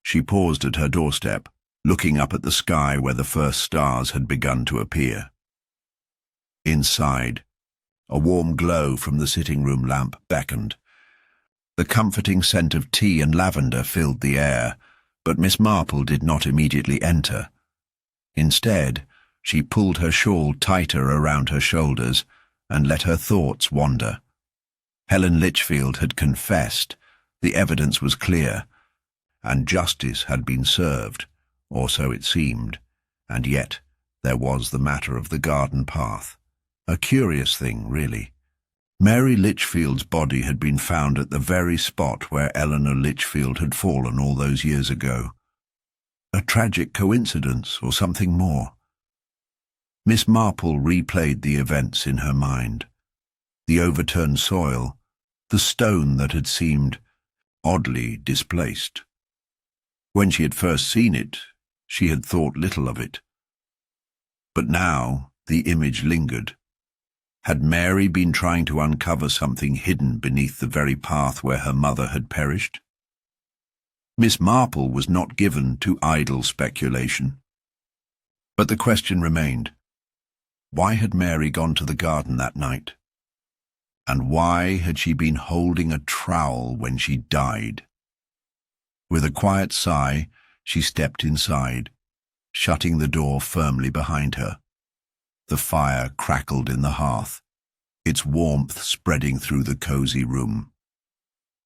She paused at her doorstep, looking up at the sky where the first stars had begun to appear. Inside, a warm glow from the sitting-room lamp beckoned. The comforting scent of tea and lavender filled the air, but Miss Marple did not immediately enter. Instead, she pulled her shawl tighter around her shoulders and let her thoughts wander. Helen Litchfield had confessed, the evidence was clear, and justice had been served, or so it seemed, and yet there was the matter of the garden path. A curious thing, really. Mary Litchfield's body had been found at the very spot where Eleanor Litchfield had fallen all those years ago. A tragic coincidence, or something more? Miss Marple replayed the events in her mind. The overturned soil, the stone that had seemed oddly displaced. When she had first seen it, she had thought little of it. But now the image lingered. Had Mary been trying to uncover something hidden beneath the very path where her mother had perished? Miss Marple was not given to idle speculation. But the question remained. Why had Mary gone to the garden that night? And why had she been holding a trowel when she died? With a quiet sigh, she stepped inside, shutting the door firmly behind her. The fire crackled in the hearth, its warmth spreading through the cozy room.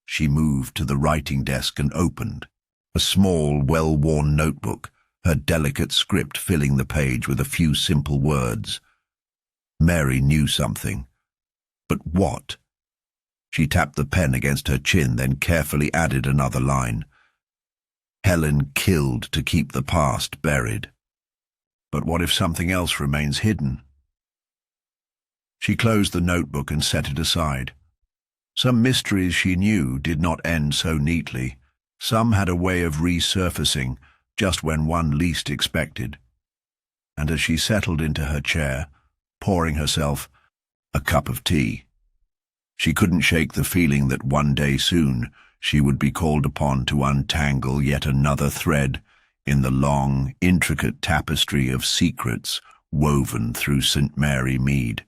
She moved to the writing desk and opened a small, well-worn notebook, her delicate script filling the page with a few simple words. Mary knew something. But what? She tapped the pen against her chin, then carefully added another line. Helen killed to keep the past buried. But what if something else remains hidden? She closed the notebook and set it aside. Some mysteries she knew did not end so neatly. Some had a way of resurfacing just when one least expected. And as she settled into her chair, pouring herself a cup of tea, she couldn't shake the feeling that one day soon she would be called upon to untangle yet another thread in the long, intricate tapestry of secrets woven through St. Mary Mead.